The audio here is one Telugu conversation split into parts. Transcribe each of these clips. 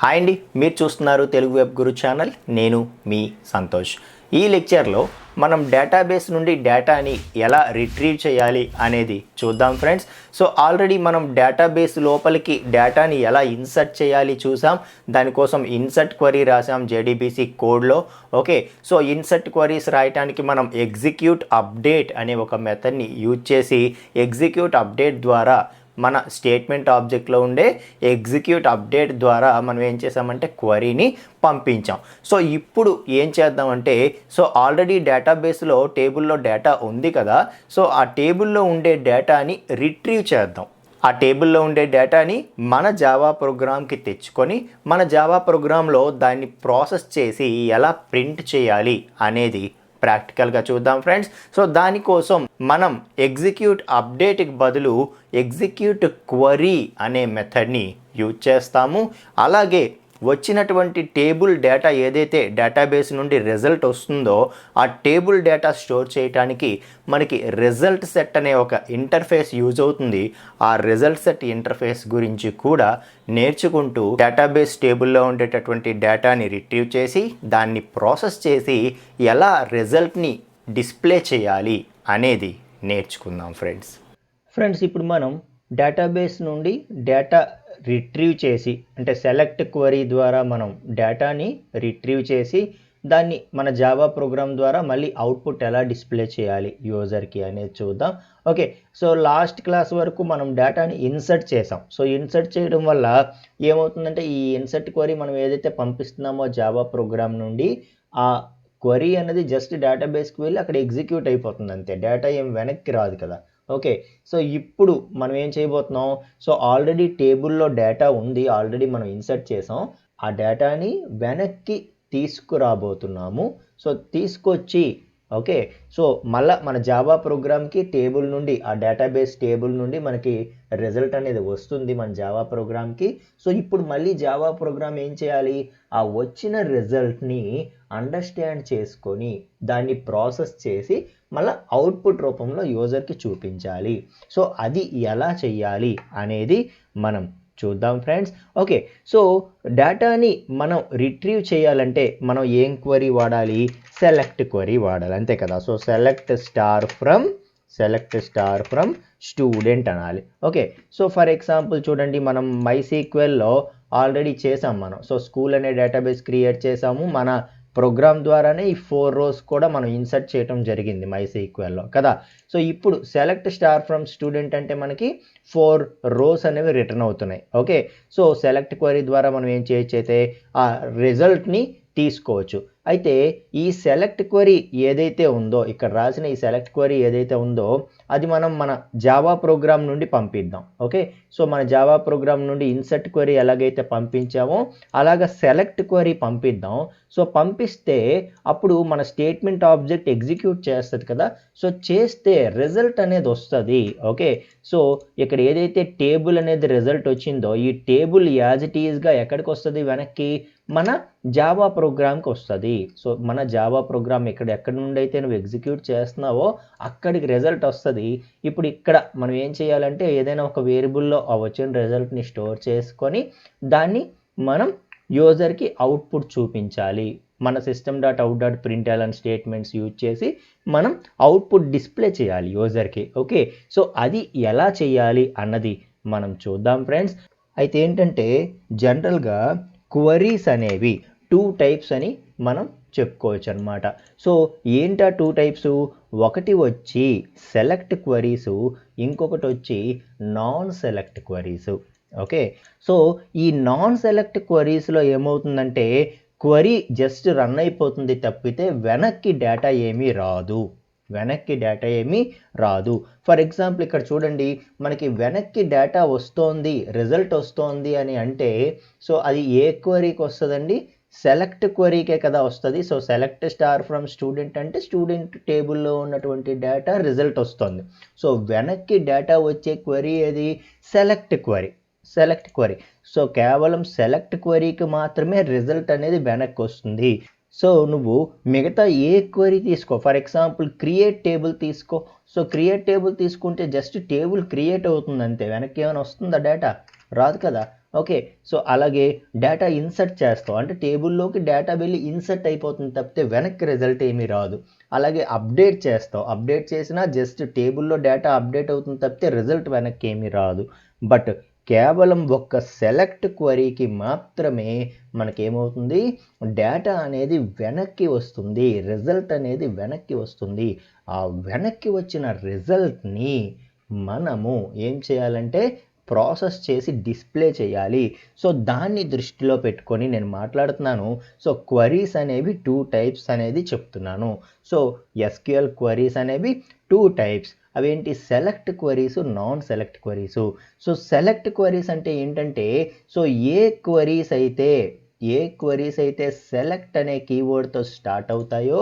హాయ్ అండి, మీరు చూస్తున్నారు తెలుగు వెబ్ గురు ఛానల్. నేను మీ సంతోష్. ఈ లెక్చర్లో మనం డేటాబేస్ నుండి డేటాని ఎలా రిట్రీవ్ చేయాలి అనేది చూద్దాం ఫ్రెండ్స్. సో ఆల్రెడీ మనం డేటాబేస్ లోపలికి డేటాని ఎలా ఇన్సర్ట్ చేయాలి చూసాం. దానికోసం ఇన్సర్ట్ క్వరీ రాసాం జేడీబీసీ కోడ్లో. ఓకే, సో ఇన్సర్ట్ క్వరీస్ రాయటానికి మనం ఎగ్జిక్యూట్ అప్డేట్ అనే ఒక మెథడ్ని యూజ్ చేసి ఎగ్జిక్యూట్ అప్డేట్ ద్వారా మన స్టేట్మెంట్ ఆబ్జెక్ట్లో ఉండే ఎగ్జిక్యూట్ అప్డేట్ ద్వారా మనం ఏం చేసామంటే క్వరీని పంపించాం. సో ఇప్పుడు ఏం చేద్దామంటే, సో ఆల్రెడీ డేటాబేస్లో టేబుల్లో డేటా ఉంది కదా, సో ఆ టేబుల్లో ఉండే డేటాని రిట్రీవ్ చేద్దాం. ఆ టేబుల్లో ఉండే డేటాని మన జావా ప్రోగ్రామ్కి తెచ్చుకొని మన జావా ప్రోగ్రాంలో దాన్ని ప్రాసెస్ చేసి ఎలా ప్రింట్ చేయాలి అనేది ప్రాక్టికల్గా చూద్దాం ఫ్రెండ్స్. సో దానికోసం మనం ఎగ్జిక్యూట్ అప్డేట్కి బదులు ఎగ్జిక్యూట్ క్వరీ అనే మెథడ్ని యూజ్ చేస్తాము. అలాగే వచ్చినటువంటి టేబుల్ డేటా ఏదైతే డేటాబేస్ నుండి రిజల్ట్ వస్తుందో ఆ టేబుల్ డేటా స్టోర్ చేయడానికి మనకి రిజల్ట్ సెట్ అనే ఒక ఇంటర్ఫేస్ యూజ్ అవుతుంది. ఆ రిజల్ట్ సెట్ ఇంటర్ఫేస్ గురించి కూడా నేర్చుకుంటూ డేటాబేస్ టేబుల్లో ఉండేటటువంటి డేటాని రిట్రీవ్ చేసి దాన్ని ప్రాసెస్ చేసి ఎలా రిజల్ట్ని డిస్ప్లే చేయాలి అనేది నేర్చుకుందాం ఫ్రెండ్స్ ఇప్పుడు మనం డేటాబేస్ నుండి డేటా రిట్రీవ్ చేసి, అంటే సెలెక్ట్ క్వరీ ద్వారా మనం డేటాని రిట్రీవ్ చేసి దాన్ని మన జావా ప్రోగ్రామ్ ద్వారా మళ్ళీ అవుట్పుట్ ఎలా డిస్ప్లే చేయాలి యూజర్కి అనేది చూద్దాం. ఓకే, సో లాస్ట్ క్లాస్ వరకు మనం డేటాని ఇన్సర్ట్ చేసాం. సో ఇన్సర్ట్ చేయడం వల్ల ఏమవుతుందంటే, ఈ ఇన్సర్ట్ క్వరీ మనం ఏదైతే పంపిస్తున్నామో జావా ప్రోగ్రామ్ నుండి ఆ క్వరీ అనేది జస్ట్ డేటాబేస్కి వెళ్ళి అక్కడ ఎగ్జిక్యూట్ అయిపోతుంది అంతే, డేటా ఏం వెనక్కి రాదు కదా. ఓకే, సో ఇప్పుడు మనం ఏం చేయబోతున్నాం, సో ఆల్రెడీ టేబుల్లో డేటా ఉంది, ఆల్రెడీ మనం ఇన్సర్ట్ చేసాం. ఆ డేటాని వెనక్కి తీసుకురాబోతున్నాము. సో తీసుకొచ్చి ఓకే, సో మళ్ళీ మన జావా ప్రోగ్రామ్కి టేబుల్ నుండి ఆ డేటాబేస్ టేబుల్ నుండి మనకి రిజల్ట్ అనేది వస్తుంది మన జావా ప్రోగ్రామ్కి. సో ఇప్పుడు మళ్ళీ జావా ప్రోగ్రామ్ ఏం చేయాలి, ఆ వచ్చిన రిజల్ట్ని అండర్స్టాండ్ చేసుకొని దాన్ని ప్రాసెస్ చేసి మళ్ళీ అవుట్పుట్ రూపంలో యూజర్కి చూపించాలి. సో అది ఎలా చెయ్యాలి అనేది మనం చూద్దాం ఫ్రెండ్స్. ఓకే, సో డేటాని మనం రిట్రీవ్ చేయాలంటే మనం ఏం క్వరీ వాడాలి, సెలెక్ట్ క్వరీ వాడాలి అంతే కదా. So select star from student అనాలి. ఓకే, సో ఫర్ ఎగ్జాంపుల్ చూడండి, మనం MySQLలో ఆల్రెడీ చేసాం మనం. సో స్కూల్ అనే డేటాబేస్ క్రియేట్ చేసాము, మన ప్రోగ్రామ్ ద్వారానే ఈ 4 rows కూడా మనం ఇన్సర్ట్ చేయడం జరిగింది MySQLలో కదా. సో ఇప్పుడు సెలెక్ట్ స్టార్ ఫ్రమ్ స్టూడెంట్ అంటే మనకి 4 rows అనేవి రిటర్న్ అవుతున్నాయి. ఓకే, సో సెలెక్ట్ క్వరీ ద్వారా మనం ఏం చేయొచ్చు అయితే ఆ రిజల్ట్ని తీసుకోవచ్చు. అయితే ఈ సెలెక్ట్ క్వరీ ఏదైతే ఉందో, ఇక్కడ రాసిన ఈ సెలెక్ట్ క్వరీ ఏదైతే ఉందో అది మనం మన జావా ప్రోగ్రామ్ నుండి పంపిద్దాం. ఓకే, సో మన జావా ప్రోగ్రామ్ నుండి ఇన్సర్ట్ క్వరీ ఎలాగైతే పంపించామో అలాగ సెలెక్ట్ క్వరీ పంపిద్దాం. సో పంపిస్తే అప్పుడు మన స్టేట్మెంట్ ఆబ్జెక్ట్ ఎగ్జిక్యూట్ చేస్తుంది కదా. సో చేస్తే రిజల్ట్ అనేది వస్తుంది. ఓకే, సో ఇక్కడ ఏదైతే టేబుల్ అనేది రిజల్ట్ వచ్చిందో ఈ టేబుల్ యాజ్ ఇట్ ఈజ్గా ఎక్కడికి వస్తుంది, వెనక్కి మన జావా ప్రోగ్రామ్కి వస్తుంది. సో మన జావా ప్రోగ్రామ్ ఎక్కడి నుండి అయితే నువ్వు ఎగ్జిక్యూట్ చేస్తున్నావో అక్కడికి రిజల్ట్ వస్తుంది. ఇప్పుడు ఇక్కడ మనం ఏం చేయాలంటే ఏదైనా ఒక వేరియబుల్లో ఆ వచ్చిన రిజల్ట్ని స్టోర్ చేసుకొని దాన్ని మనం యూజర్కి అవుట్పుట్ చూపించాలి. మన system.out.println స్టేట్మెంట్స్ యూజ్ చేసి మనం అవుట్పుట్ డిస్ప్లే చేయాలి యూజర్కి. ఓకే, సో అది ఎలా చేయాలి అన్నది మనం చూద్దాం ఫ్రెండ్స్. అయితే ఏంటంటే జనరల్గా క్వరీస్ అనేవి 2 types అని మనం చెప్పుకోవచ్చు అనమాట. సో ఏంటా 2 types, ఒకటి వచ్చి సెలెక్ట్ క్వరీసు, ఇంకొకటి వచ్చి నాన్ సెలెక్ట్ క్వరీసు. ఓకే, సో ఈ నాన్ సెలెక్ట్ క్వరీస్లో ఏమవుతుందంటే క్వరీ జస్ట్ రన్ అయిపోతుంది తప్పితే వెనక్కి డేటా ఏమీ రాదు. ఫర్ ఎగ్జాంపుల్ ఇక్కడ చూడండి, మనకి వెనక్కి డేటా వస్తోంది, రిజల్ట్ వస్తోంది అని అంటే సో అది ఏ క్వరీకి వస్తుందండి, సెలెక్ట్ క్వరీకే కదా వస్తుంది. So select star from student అంటే స్టూడెంట్ టేబుల్లో ఉన్నటువంటి డేటా రిజల్ట్ వస్తుంది. సో వెనక్కి డేటా వచ్చే క్వరీ ఏది, సెలెక్ట్ క్వరీ. సో కేవలం సెలెక్ట్ క్వరీకి మాత్రమే రిజల్ట్ అనేది వెనక్కి వస్తుంది. సో నువ్వు మిగతా ఏ క్వరీ తీసుకో, ఫర్ ఎగ్జాంపుల్ క్రియేట్ టేబుల్ తీసుకో. సో క్రియేట్ టేబుల్ తీసుకుంటే జస్ట్ టేబుల్ క్రియేట్ అవుతుంది అంతే, వెనక్కి ఏమైనా వస్తుందా డేటా, రాదు కదా. ఓకే. సో అలాగే డేటా ఇన్సర్ట్ చేస్తాం. అంటే టేబుల్లోకి డేటా వెళ్ళి ఇన్సర్ట్ అయిపోతుంది తప్పితే వెనక్కి రిజల్ట్ ఏమీ రాదు. అలాగే అప్డేట్ చేస్తాం. అప్డేట్ చేసినా జస్ట్ టేబుల్లో డేటా అప్డేట్ అవుతుంది తప్పితే రిజల్ట్ వెనక్కి ఏమీ రాదు. బట్ కేవలం ఒక్క సెలెక్ట్ క్వరీకి మాత్రమే మనకేమవుతుంది, డేటా అనేది వెనక్కి వస్తుంది, రిజల్ట్ అనేది వెనక్కి వస్తుంది. ఆ వెనక్కి వచ్చిన రిజల్ట్ని మనము ఏం చేయాలంటే ప్రాసెస్ చేసి డిస్ప్లే చేయాలి. సో దాన్ని దృష్టిలో పెట్టుకొని నేను మాట్లాడుతున్నాను. సో క్వరీస్ అనేవి 2 టైప్స్ అనేది చెప్తున్నాను. సో ఎస్క్యూఎల్ క్వరీస్ అనేవి 2 టైప్స్. అవేంటి, select queries, non select queries. So select queries అంటే ఏంటంటే, సో ఏ క్వరీస్ అయితే సెలెక్ట్ అనే కీవర్డ్తో స్టార్ట్ అవుతాయో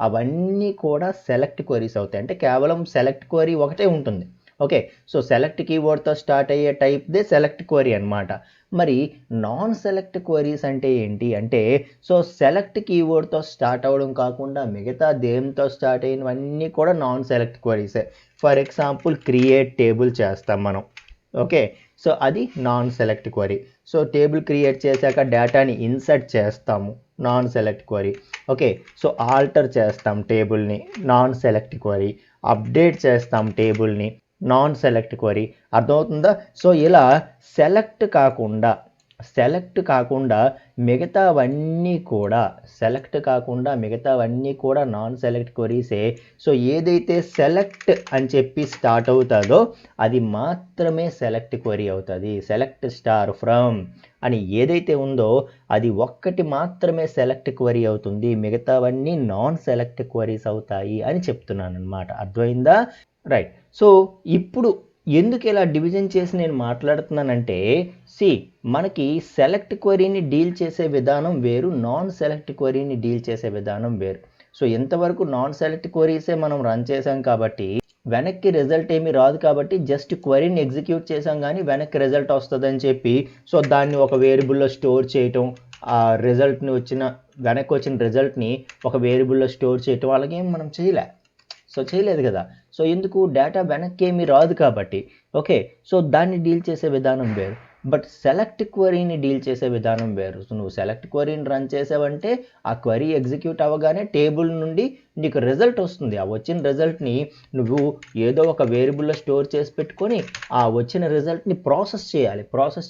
అవన్నీ కూడా సెలెక్ట్ క్వరీస్ అవుతాయి. అంటే కేవలం సెలెక్ట్ క్వరీ ఒకటే ఉంటుంది. ఓకే. సో సెలెక్ట్ కీవర్డ్తో స్టార్ట్ అయ్యే టైప్దే సెలెక్ట్ క్వరీ అనమాట. మరి నాన్ సెలెక్ట్ క్వరీస్ అంటే ఏంటి అంటే, సో సెలెక్ట్ కీవర్డ్తో స్టార్ట్ అవ్వడం కాకుండా మిగతా దేంతో స్టార్ట్ అయినవన్నీ కూడా నాన్ సెలెక్ట్ క్వరీసే. ఫర్ ఎగ్జాంపుల్ క్రియేట్ టేబుల్ చేస్తాం మనం. ఓకే. సో అది non select query. So table create చేశాక డేటాని ఇన్సర్ట్ చేస్తాము, non select query. Okay. So alter చేస్తాం టేబుల్ని, నాన్ సెలెక్ట్ క్వరీ. అప్డేట్ చేస్తాం టేబుల్ని, నాన్ సెలెక్ట్ క్వరీ. అర్థమవుతుందా? సో ఇలా సెలెక్ట్ కాకుండా మిగతావన్నీ కూడా నాన్ సెలెక్ట్ క్వరీసే. సో ఏదైతే సెలెక్ట్ అని చెప్పి స్టార్ట్ అవుతుందో అది మాత్రమే సెలెక్ట్ క్వరీ అవుతుంది. సెలెక్ట్ స్టార్ ఫ్రమ్ అని ఏదైతే ఉందో అది ఒక్కటి మాత్రమే సెలెక్ట్ క్వరీ అవుతుంది, మిగతావన్నీ నాన్ సెలెక్ట్ క్వరీస్ అవుతాయి అని చెప్తున్నాను అనమాట. అర్థమైందా? రైట్. సో ఇప్పుడు ఎందుకు ఇలా డివిజన్ చేసి నేను మాట్లాడుతున్నానంటే, మనకి సెలెక్ట్ క్వరీని డీల్ చేసే విధానం వేరు, నాన్ సెలెక్ట్ క్వరీని డీల్ చేసే విధానం వేరు. సో ఎంతవరకు నాన్ సెలెక్ట్ క్వరీసే మనం రన్ చేసాం కాబట్టి వెనక్కి రిజల్ట్ ఏమీ రాదు, కాబట్టి జస్ట్ క్వరీని ఎగ్జిక్యూట్ చేసాం కానీ వెనక్కి రిజల్ట్ వస్తుందని చెప్పి సో దాన్ని ఒక వేరియబుల్లో స్టోర్ చేయటం, ఆ రిజల్ట్ని వెనక్కి వచ్చిన రిజల్ట్ని ఒక వేరియబుల్లో స్టోర్ చేయటం అలాగేం మనం చేయలేదు కదా. సో ఎందుకు, డేటా వెనక్కి ఏమీ రాదు కాబట్టి. ఓకే. సో దాన్ని డీల్ చేసే విధానం వేరు. బట్ సెలెక్ట్ క్వరీని డీల్ చేసే విధానం వేరు. సో నువ్వు సెలెక్ట్ క్వరీని రన్ చేసావంటే ఆ క్వరీ ఎగ్జిక్యూట్ అవ్వగానే టేబుల్ నుండి నీకు రిజల్ట్ వస్తుంది. ఆ వచ్చిన రిజల్ట్ని నువ్వు ఏదో ఒక వేరియబుల్లో స్టోర్ చేసి పెట్టుకొని ఆ వచ్చిన రిజల్ట్ని ప్రాసెస్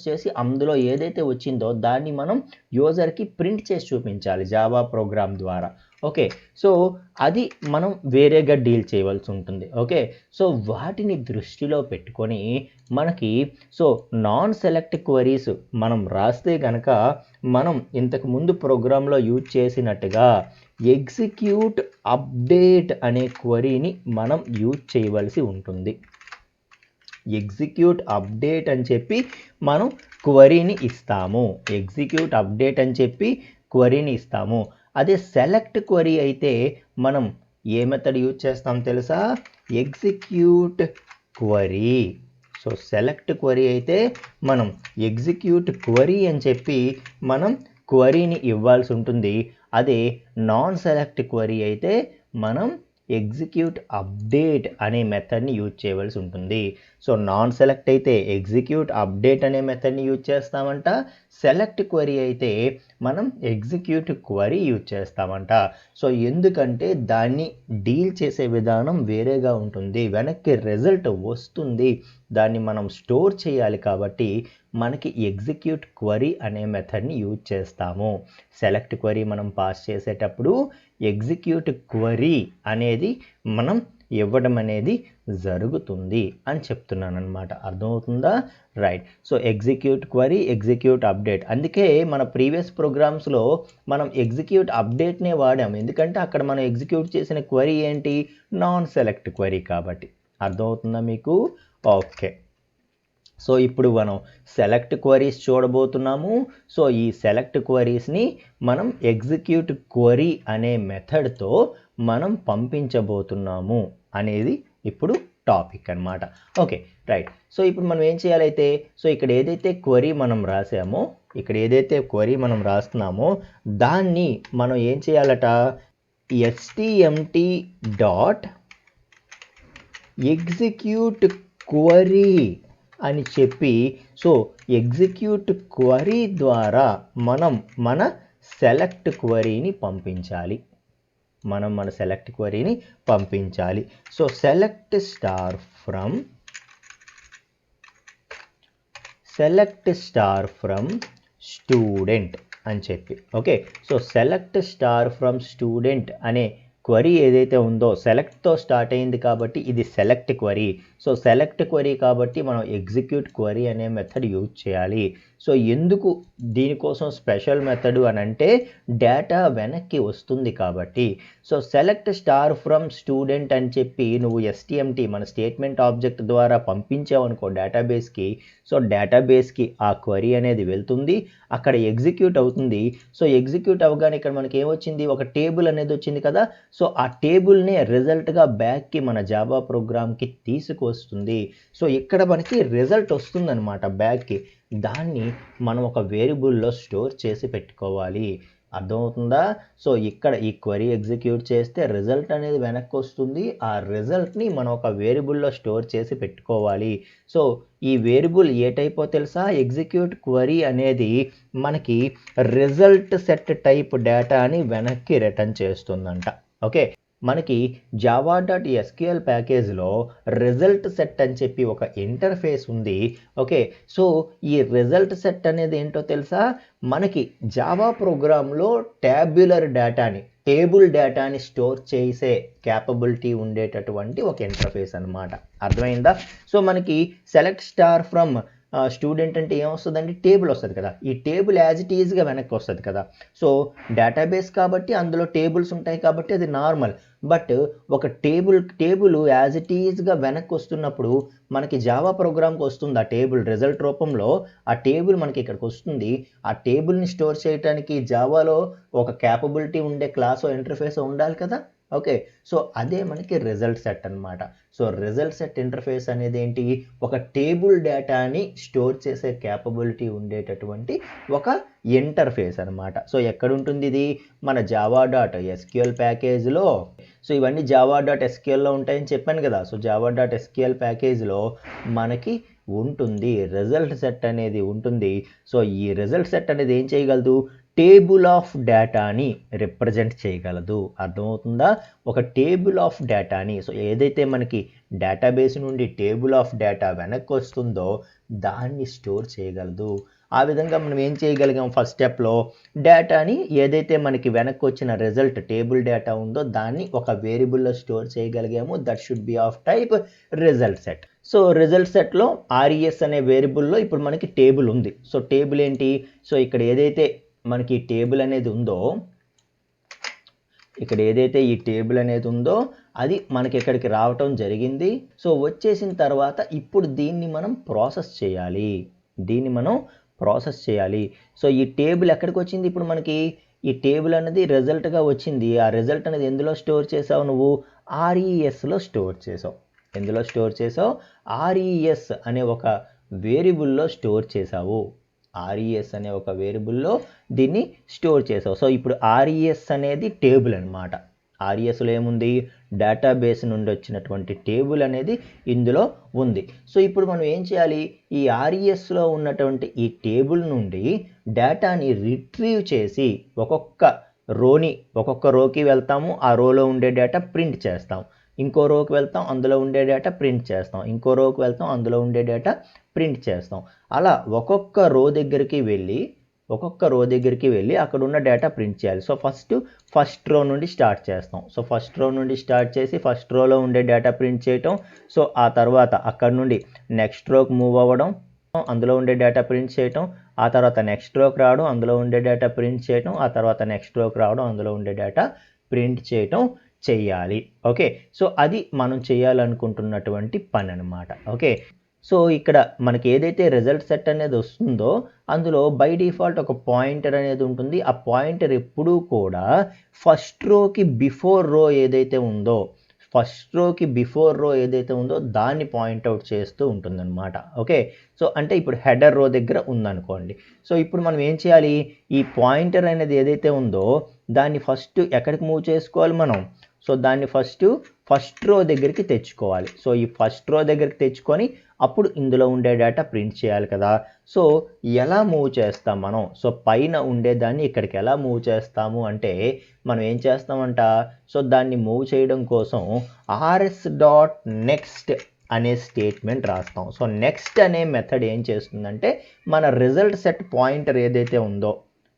చేసి అందులో ఏదైతే వచ్చిందో దాన్ని మనం యూజర్కి ప్రింట్ చేసి చూపించాలి జావా ప్రోగ్రామ్ ద్వారా. ఓకే. సో అది మనం వేరేగా డీల్ చేయవలసి ఉంటుంది. ఓకే. సో వాటిని దృష్టిలో పెట్టుకొని మనకి సో నాన్ సెలెక్ట్ క్వరీస్ మనం రాస్తే కనుక మనం ఇంతకు ముందు ప్రోగ్రాంలో యూజ్ చేసినట్టుగా ఎగ్జిక్యూట్ అప్డేట్ అనే క్వరీని మనం యూజ్ చేయవలసి ఉంటుంది. ఎగ్జిక్యూట్ అప్డేట్ అని చెప్పి మనం క్వరీని ఇస్తాము. అదే సెలెక్ట్ క్వరీ అయితే మనం ఏ మెథడ్ యూజ్ చేస్తాం తెలుసా? Execute query. So select query అయితే మనం ఎగ్జిక్యూట్ క్వరీ అని చెప్పి మనం క్వరీని ఇవ్వాల్సి ఉంటుంది. అదే నాన్ సెలెక్ట్ క్వరీ అయితే మనం ఎగ్జిక్యూట్ అప్డేట్ అనే మెథడ్ని యూజ్ చేయవలసి ఉంటుంది. సో నాన్ సెలెక్ట్ అయితే ఎగ్జిక్యూట్ అప్డేట్ అనే మెథడ్ని యూజ్ చేస్తామంట, సెలెక్ట్ క్వరీ అయితే మనం ఎగ్జిక్యూట్ క్వరీ యూజ్ చేస్తామంట. సో ఎందుకంటే దాన్ని డీల్ చేసే విధానం వేరేగా ఉంటుంది, వెనక్కి రిజల్ట్ వస్తుంది, దాన్ని మనం స్టోర్ చేయాలి కాబట్టి మనకి ఎగ్జిక్యూట్ క్వరీ అనే మెథడ్ని యూజ్ చేస్తాము. సెలెక్ట్ క్వరీ మనం పాస్ చేసేటప్పుడు ఎగ్జిక్యూట్ క్వరీ అనేది మనం ఇవ్వడం అనేది జరుగుతుంది అని చెప్తున్నాను అనమాట. అర్థమవుతుందా? Right. So execute query, execute update. అందుకే మన ప్రీవియస్ ప్రోగ్రామ్స్లో మనం ఎగ్జిక్యూట్ అప్డేట్నే వాడాము, ఎందుకంటే అక్కడ మనం ఎగ్జిక్యూట్ చేసిన క్వరీ ఏంటి, నాన్ సెలెక్ట్ క్వరీ కాబట్టి. అర్థమవుతుందా మీకు? ఓకే. సో ఇప్పుడు మనం సెలెక్ట్ క్వరీస్ చూడబోతున్నాము. సో ఈ సెలెక్ట్ క్వరీస్ని మనం ఎగ్జిక్యూట్ క్వరీ అనే మెథడ్తో మనం పంపించబోతున్నాము అనేది ఇప్పుడు టాపిక్ అనమాట. ఓకే. రైట్. సో ఇప్పుడు మనం ఏం చేయాలైతే, సో ఇక్కడ ఏదైతే క్వరీ మనం రాస్తున్నామో దాన్ని మనం ఏం చేయాలట, stmt.execute query అని చెప్పి సో ఎగ్జిక్యూట్ క్వరీ ద్వారా మనం మన సెలెక్ట్ క్వరీని పంపించాలి. మన సెలెక్ట్ క్వరీని పంపించాలి. So select star from student అని చెప్పి okay. So select star from student అనే క్వరీ ఏదైతే ఉందో సెలెక్ట్తో స్టార్ట్ అయింది కాబట్టి ఇది select query. So select query కాబట్టి మనం ఎగ్జిక్యూట్ క్వరీ అనే మెథడ్ యూజ్ చేయాలి. సో ఎందుకు దీనికోసం స్పెషల్ మెథడ్ అని అంటే డేటా వెనక్కి వస్తుంది కాబట్టి. So select star from student అని చెప్పి నువ్వు STMT మన స్టేట్మెంట్ ఆబ్జెక్ట్ ద్వారా పంపించావనుకో డేటాబేస్కి. సో డేటాబేస్కి ఆ క్వరీ అనేది వెళ్తుంది, అక్కడ ఎగ్జిక్యూట్ అవుతుంది. సో ఎగ్జిక్యూట్ అవ్వగానే ఇక్కడ మనకి ఏమొచ్చింది, ఒక టేబుల్ అనేది వచ్చింది కదా. సో ఆ టేబుల్ని రిజల్ట్గా బ్యాక్కి మన జావా ప్రోగ్రామ్కి తీసుకొస్తుంది. సో ఇక్కడ మనకి రిజల్ట్ వస్తుందన్నమాట బ్యాక్కి. దాన్ని మనం ఒక వేరియబుల్లో స్టోర్ చేసి పెట్టుకోవాలి. అర్థమవుతుందా? సో ఇక్కడ ఈ క్వరీ ఎగ్జిక్యూట్ చేస్తే రిజల్ట్ అనేది వెనక్కి వస్తుంది. ఆ రిజల్ట్ని మనం ఒక వేరియబుల్లో స్టోర్ చేసి పెట్టుకోవాలి. సో ఈ వేరియబుల్ ఏ టైపో తెలుసా? ఎగ్జిక్యూట్ క్వరీ అనేది మనకి రిజల్ట్ సెట్ టైప్ డేటాని వెనక్కి రిటర్న్ చేస్తుందంట. ఓకే, మనకి java.sql ప్యాకేజ్లో రిజల్ట్ సెట్ అని చెప్పి ఒక ఇంటర్ఫేస్ ఉంది. ఓకే, సో ఈ రిజల్ట్ సెట్ అనేది ఏంటో తెలుసా? మనకి జావా ప్రోగ్రాంలో ట్యాబ్యులర్ డేటాని టేబుల్ డేటాని స్టోర్ చేసే క్యాపబిలిటీ ఉండేటటువంటి ఒక ఇంటర్ఫేస్ అన్నమాట. అర్థమైందా? సో మనకి సెలెక్ట్ స్టార్ ఫ్రమ్ స్టూడెంట్ అంటే ఏమొస్తుందండి, టేబుల్ వస్తుంది కదా. ఈ టేబుల్ యాజ్ ఇట్ ఈజ్గా వెనక్కి వస్తుంది కదా. సో డేటాబేస్ కాబట్టి అందులో టేబుల్స్ ఉంటాయి కాబట్టి అది నార్మల్. బట్ ఒక టేబుల్ యాజ్ ఇట్ ఈజ్గా వెనక్కి వస్తున్నప్పుడు మనకి జావా ప్రోగ్రామ్కి వస్తుంది ఆ టేబుల్ రిజల్ట్ రూపంలో. ఆ టేబుల్ మనకి ఇక్కడికి వస్తుంది. ఆ టేబుల్ని స్టోర్ చేయడానికి జావాలో ఒక క్యాపబిలిటీ ఉండే క్లాసో ఇంటర్ఫేస్ ఉండాలి కదా. ఓకే, సో అదే మనకి రిజల్ట్ సెట్ అన్నమాట. సో రిజల్ట్ సెట్ ఇంటర్ఫేస్ అనేది ఏంటి, ఒక టేబుల్ డేటాని స్టోర్ చేసే క్యాపబిలిటీ ఉండేటటువంటి ఒక ఇంటర్ఫేస్ అన్నమాట. సో ఎక్కడ ఉంటుంది ఇది, మన java.sql ప్యాకేజ్లో. సో ఇవన్నీ java.sqlలో ఉంటాయని చెప్పాను కదా. సో java.sql ప్యాకేజ్లో మనకి ఉంటుంది, రిజల్ట్ సెట్ అనేది ఉంటుంది. సో ఈ రిజల్ట్ సెట్ అనేది ఏం చేయగలదు, టేబుల్ ఆఫ్ డేటాని రిప్రజెంట్ చేయగలదు. అర్థమవుతుందా? ఒక టేబుల్ ఆఫ్ డేటాని, సో ఏదైతే మనకి డేటాబేస్ నుండి టేబుల్ ఆఫ్ డేటా వెనక్కి వస్తుందో దాన్ని స్టోర్ చేయగలదు. ఆ విధంగా మనం ఏం చేయగలిగాం, ఫస్ట్ స్టెప్లో డేటాని ఏదైతే మనకి వెనక్కి వచ్చిన రిజల్ట్ టేబుల్ డేటా ఉందో దాన్ని ఒక వేరియబుల్లో స్టోర్ చేయగలిగాము. That should be of type result set. So result సెట్లో RES అనే వేరియబుల్లో ఇప్పుడు మనకి టేబుల్ ఉంది. సో టేబుల్ ఏంటి, సో ఇక్కడ ఏదైతే మనకి టేబుల్ అనేది ఉందో, ఇక్కడ ఏదైతే ఈ టేబుల్ అనేది ఉందో అది మనకి ఇక్కడికి రావటం జరిగింది. సో వచ్చేసిన తర్వాత ఇప్పుడు దీన్ని మనం ప్రాసెస్ చేయాలి. సో ఈ టేబుల్ ఎక్కడికి వచ్చింది, ఇప్పుడు మనకి ఈ టేబుల్ అనేది రిజల్ట్గా వచ్చింది. ఆ రిజల్ట్ అనేది ఎందులో స్టోర్ చేసావు, నువ్వు RESలో స్టోర్ చేసావు. ఎందులో స్టోర్ చేసావు, RES అనే ఒక వేరియబుల్లో స్టోర్ చేసావు. RES అనే ఒక వేరియబుల్లో దీన్ని స్టోర్ చేసావు. సో ఇప్పుడు RES అనేది టేబుల్ అనమాట. RESలో ఏముంది, డేటాబేస్ నుండి వచ్చినటువంటి టేబుల్ అనేది ఇందులో ఉంది. సో ఇప్పుడు మనం ఏం చేయాలి, ఈ RESలో ఉన్నటువంటి ఈ టేబుల్ నుండి డేటాని రిట్రీవ్ చేసి ఒక్కొక్క రోకి వెళ్తాము, ఆ రోలో ఉండే డేటా ప్రింట్ చేస్తాం. ఇంకో రోకి వెళ్తాం, అందులో ఉండే డేటా ప్రింట్ చేస్తాం. ఇంకో రోకి వెళ్తాం, అందులో ఉండే డేటా ప్రింట్ చేస్తాం. అలా ఒక్కొక్క రో దగ్గరికి వెళ్ళి అక్కడ ఉన్న డేటా ప్రింట్ చేయాలి. సో ఫస్ట్ రో నుండి స్టార్ట్ చేస్తాం. సో ఫస్ట్ రో నుండి స్టార్ట్ చేసి ఫస్ట్ రోలో ఉండే డేటా ప్రింట్ చేయటం. సో ఆ తర్వాత అక్కడ నుండి నెక్స్ట్ రోకి మూవ్ అవ్వడం, అందులో ఉండే డేటా ప్రింట్ చేయటం. ఆ తర్వాత నెక్స్ట్ రోకి రావడం, అందులో ఉండే డేటా ప్రింట్ చేయటం. ఆ తర్వాత నెక్స్ట్ రోకి రావడం, అందులో ఉండే డేటా ప్రింట్ చేయటం చెయ్యాలి. ఓకే, సో అది మనం చేయాలనుకుంటున్నటువంటి పని అనమాట. ఓకే, సో ఇక్కడ మనకి ఏదైతే రిజల్ట్ సెట్ అనేది వస్తుందో అందులో బై డిఫాల్ట్ ఒక పాయింటర్ అనేది ఉంటుంది. ఆ పాయింటర్ ఎప్పుడూ కూడా ఫస్ట్ రోకి బిఫోర్ రో ఏదైతే ఉందో దాన్ని పాయింట్అవుట్ చేస్తూ ఉంటుందన్నమాట. ఓకే, సో అంటే ఇప్పుడు హెడర్ రో దగ్గర ఉందనుకోండి. సో ఇప్పుడు మనం ఏం చేయాలి, ఈ పాయింటర్ అనేది ఏదైతే ఉందో దాన్ని ఫస్ట్ ఎక్కడికి మూవ్ చేసుకోవాలి మనం, సో దాన్ని ఫస్ట్ ఫస్ట్ రో దగ్గరికి తెచ్చుకోవాలి. సో ఈ ఫస్ట్ రో దగ్గరికి తెచ్చుకొని అప్పుడు ఇందులో ఉండే డేటా ప్రింట్ చేయాలి కదా. సో ఎలా మూవ్ చేస్తాం మనం? సో పైన ఉండేదాన్ని ఇక్కడికి ఎలా మూవ్ చేస్తాము అంటే మనం ఏం చేస్తామంట, సో దాన్ని మూవ్ చేయడం కోసం rs.next అనే స్టేట్మెంట్ రాస్తాం. సో నెక్స్ట్ అనే మెథడ్ ఏం చేస్తుందంటే మన రిజల్ట్ సెట్ పాయింటర్ ఏదైతే ఉందో,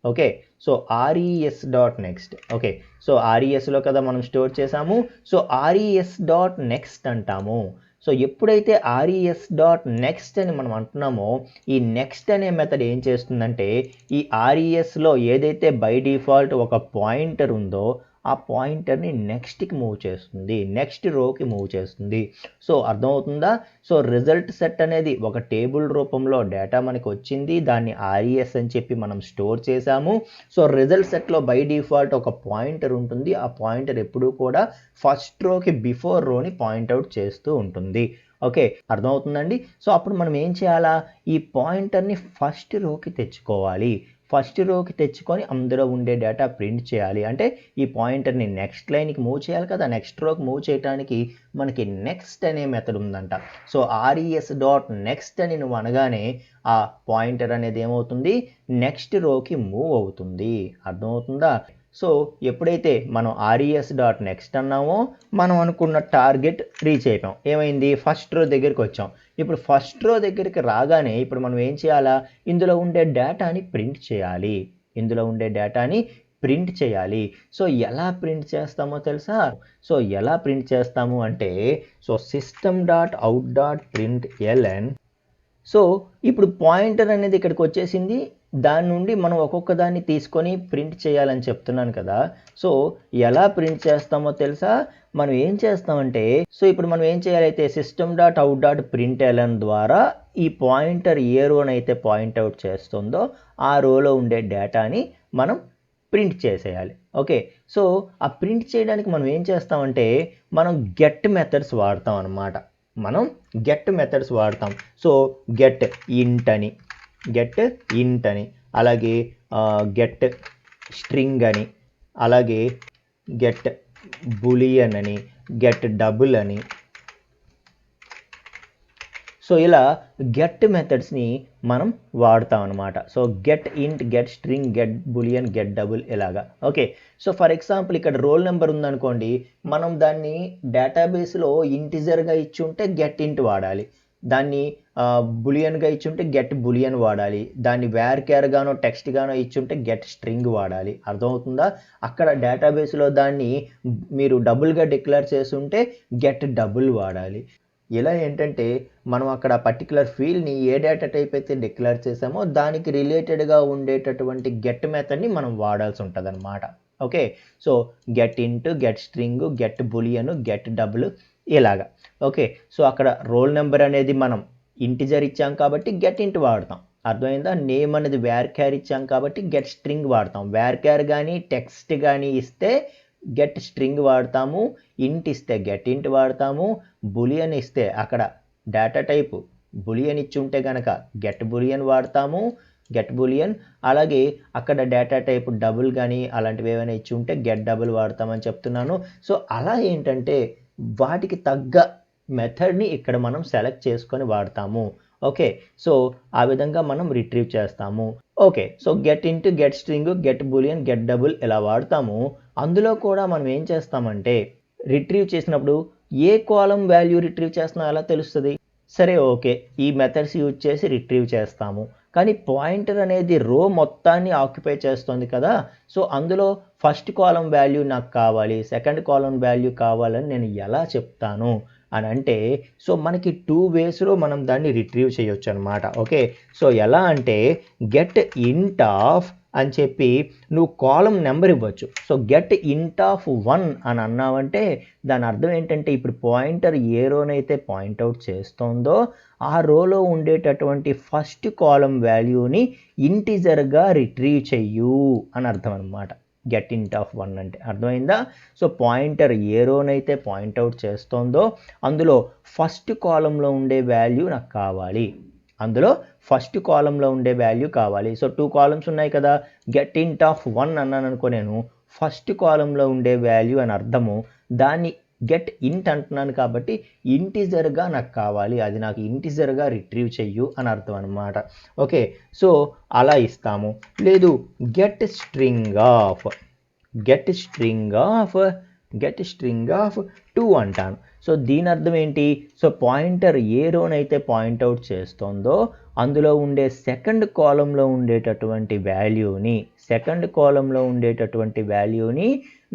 okay, so res.next, okay, so resలో కదా మనం స్టోర్ చేసాము. సో res.next అంటాము. సో ఎప్పుడైతే res.next అని మనం అంటున్నామో ఈ నెక్స్ట్ అనే మెథడ్ ఏం చేస్తుందంటే ఈ resలో ఏదైతే బై డిఫాల్ట్ ఒక పాయింటర్ ఉందో ఆ పాయింటర్ని నెక్స్ట్కి మూవ్ చేస్తుంది, నెక్స్ట్ రోకి మూవ్ చేస్తుంది. సో అర్థమవుతుందా? సో రిజల్ట్ సెట్ అనేది ఒక టేబుల్ రూపంలో డేటా మనకి వచ్చింది, దాన్ని res అని చెప్పి మనం స్టోర్ చేసాము. సో రిజల్ట్ సెట్లో బై డిఫాల్ట్ ఒక పాయింటర్ ఉంటుంది, ఆ పాయింటర్ ఎప్పుడూ కూడా ఫస్ట్ రోకి బిఫోర్ రోని పాయింట్అవుట్ చేస్తూ ఉంటుంది. ఓకే, అర్థమవుతుందండి? సో అప్పుడు మనం ఏం చేయాలా, ఈ పాయింటర్ని ఫస్ట్ రోకి తెచ్చుకోవాలి. ఫస్ట్ రోకి తెచ్చుకొని అందులో ఉండే డేటా ప్రింట్ చేయాలి. అంటే ఈ పాయింటర్ని నెక్స్ట్ లైన్కి మూవ్ చేయాలి కదా, నెక్స్ట్ రోకి మూవ్ చేయడానికి మనకి నెక్స్ట్ అనే మెథడ్ ఉందంట. సో res.next అని నువ్వు అనగానే ఆ పాయింటర్ అనేది ఏమవుతుంది, నెక్స్ట్ రోకి మూవ్ అవుతుంది. అర్థమవుతుందా? సో ఎప్పుడైతే మనం res.next అన్నామో మనం అనుకున్న టార్గెట్ రీచ్ అయిపోయాం. ఏమైంది, ఫస్ట్ రో దగ్గరికి వచ్చాం. ఇప్పుడు ఫస్ట్ రో దగ్గరికి రాగానే ఇప్పుడు మనం ఏం చేయాలా, ఇందులో ఉండే డేటాని ప్రింట్ చేయాలి. ఇందులో ఉండే డేటాని ప్రింట్ చేయాలి. సో ఎలా ప్రింట్ చేస్తామో తెలుసా? సో ఎలా ప్రింట్ చేస్తాము అంటే సో system.out.println. సో ఇప్పుడు పాయింటర్ అనేది ఇక్కడికి వచ్చేసింది, దాని నుండి మనం ఒక్కొక్క దాన్ని తీసుకొని ప్రింట్ చేయాలని చెప్తున్నాను కదా. సో ఎలా ప్రింట్ చేస్తామో తెలుసా? మనం ఏం చేస్తామంటే సో ఇప్పుడు మనం ఏం చేయాలైతే system.out.println ద్వారా ఈ పాయింటర్ ఏ రోనైతే పాయింట్అవుట్ చేస్తుందో ఆ రోలో ఉండే డేటాని మనం ప్రింట్ చేసేయాలి. ఓకే, సో ఆ ప్రింట్ చేయడానికి మనం ఏం చేస్తామంటే మనం గెట్ మెథడ్స్ వాడతాం అన్నమాట. మనం గెట్ మెథడ్స్ వాడతాం. సో గెట్ ఇంట్ అని, అలాగే గెట్ స్ట్రింగ్ అని, అలాగే గెట్ బూలియన్ అని, గెట్ డబుల్ అని. సో ఇలా గెట్ మెథడ్స్ని మనం వాడతాం అనమాట. So get int, get string, get Boolean, get double ఇలాగా. ఓకే, సో ఫర్ ఎగ్జాంపుల్ ఇక్కడ రోల్ నెంబర్ ఉందనుకోండి, మనం దాన్ని డేటాబేస్లో ఇంటిజర్గా ఇచ్చి ఉంటే గెట్ ఇంట్ వాడాలి, దాన్ని బులియన్గా ఇచ్చుంటే గెట్ బులియన్ వాడాలి, దాన్ని వేర్ గానో టెక్స్ట్ గానో ఇచ్చుంటే గెట్ స్ట్రింగ్ వాడాలి. అర్థమవుతుందా? అక్కడ డేటాబేస్లో దాన్ని మీరు డబుల్గా డిక్లేర్ చేస్తుంటే గెట్ డబుల్ వాడాలి. ఇలా ఏంటంటే మనం అక్కడ పర్టికులర్ ఫీల్డ్ని ఏ డేటా టైప్ అయితే డిక్లేర్ చేసామో దానికి రిలేటెడ్గా ఉండేటటువంటి గెట్ మెథడ్ని మనం వాడాల్సి ఉంటుంది అనమాట. Okay, so get int, get string, get boolean, get double ఇలాగా. ఓకే, సో అక్కడ రోల్ నెంబర్ అనేది మనం ఇంటిజర్ ఇచ్చాం కాబట్టి గెట్ ఇంట్ వాడతాం. అర్థమైందా? నేమ్ అనేది వేర్ ఇచ్చాం కాబట్టి గెట్ స్ట్రింగ్ వాడతాం. వేర్ కానీ టెక్స్ట్ కానీ ఇస్తే గెట్ స్ట్రింగ్ వాడతాము, ఇంట్ ఇస్తే గెట్ ఇంట్ వాడతాము, బులియన్ ఇస్తే అక్కడ డేటా టైప్ బులియన్ ఇచ్చి ఉంటే కనుక గెట్ బులియన్ వాడతాము, గెట్ బులియన్. అలాగే అక్కడ డేటా టైప్ డబుల్ కానీ అలాంటివి ఏమైనా ఇచ్చి ఉంటే గెట్ డబుల్ వాడతామని చెప్తున్నాను. సో అలా ఏంటంటే వాటికి తగ్గ మెథడ్ని ఇక్కడ మనం సెలెక్ట్ చేసుకొని వాడతాము. ఓకే, సో ఆ విధంగా మనం రిట్రీవ్ చేస్తాము. Okay, so get int, get string, get Boolean, get double ఇలా వాడతాము. అందులో కూడా మనం ఏం చేస్తామంటే రిట్రీవ్ చేసినప్పుడు ఏ కాలం వాల్యూ రిట్రీవ్ చేస్తున్నామో ఎలా తెలుస్తుంది? సరే, ఓకే, ఈ మెథడ్స్ యూజ్ చేసి రిట్రీవ్ చేస్తాము. కానీ పాయింటర్ అనేది రో మొత్తాన్ని ఆక్యుపై చేస్తుంది కదా. సో అందులో ఫస్ట్ కాలం వాల్యూ నాకు కావాలి, సెకండ్ కాలం వాల్యూ కావాలని నేను ఎలా చెప్తాను అని అంటే సో మనకి 2 వేస్లో మనం దాన్ని రిట్రీవ్ చేయొచ్చు అనమాట. ఓకే, సో ఎలా అంటే గెట్ ఇంట్ ఆఫ్ అని చెప్పి నువ్వు కాలం నెంబర్ ఇవ్వచ్చు. సో గెట్ ఇంట్ ఆఫ్ 1 అని అన్నావంటే దాని అర్థం ఏంటంటే ఇప్పుడు పాయింటర్ ఏ రోనైతే పాయింట్అవుట్ చేస్తుందో ఆ రోలో ఉండేటటువంటి ఫస్ట్ కాలం వాల్యూని ఇంటిజర్గా రిట్రీవ్ చెయ్యు అని అర్థం అనమాట. గెట్ ఇంట్ ఆఫ్ 1 అంటే అర్థమైందా? సో పాయింటర్ ఏ రోనైతే పాయింట్అవుట్ చేస్తుందో అందులో ఫస్ట్ కాలంలో ఉండే వాల్యూ నాకు కావాలి, అందులో ఫస్ట్ కాలంలో ఉండే వాల్యూ కావాలి. సో 2 కాలమ్స్ ఉన్నాయి కదా, గెట్ ఇంట్ ఆఫ్ 1 అన్నాను అనుకో, నేను ఫస్ట్ కాలంలో ఉండే వాల్యూ అని అర్థము. దాన్ని గెట్ ఇంట్ అంటున్నాను కాబట్టి ఇంటిజర్గా నాకు కావాలి, అది నాకు ఇంటిజర్గా రిట్రీవ్ చెయ్యు అని అర్థం అనమాట. ఓకే, సో అలా ఇస్తాము. లేదు get string of get string of get string of 2 అంటాను. సో దీని అర్థం ఏంటి? సో పాయింటర్ ఏ రోనైతే పాయింట్అవుట్ చేస్తుందో అందులో ఉండే సెకండ్ కాలంలో ఉండేటటువంటి వాల్యూని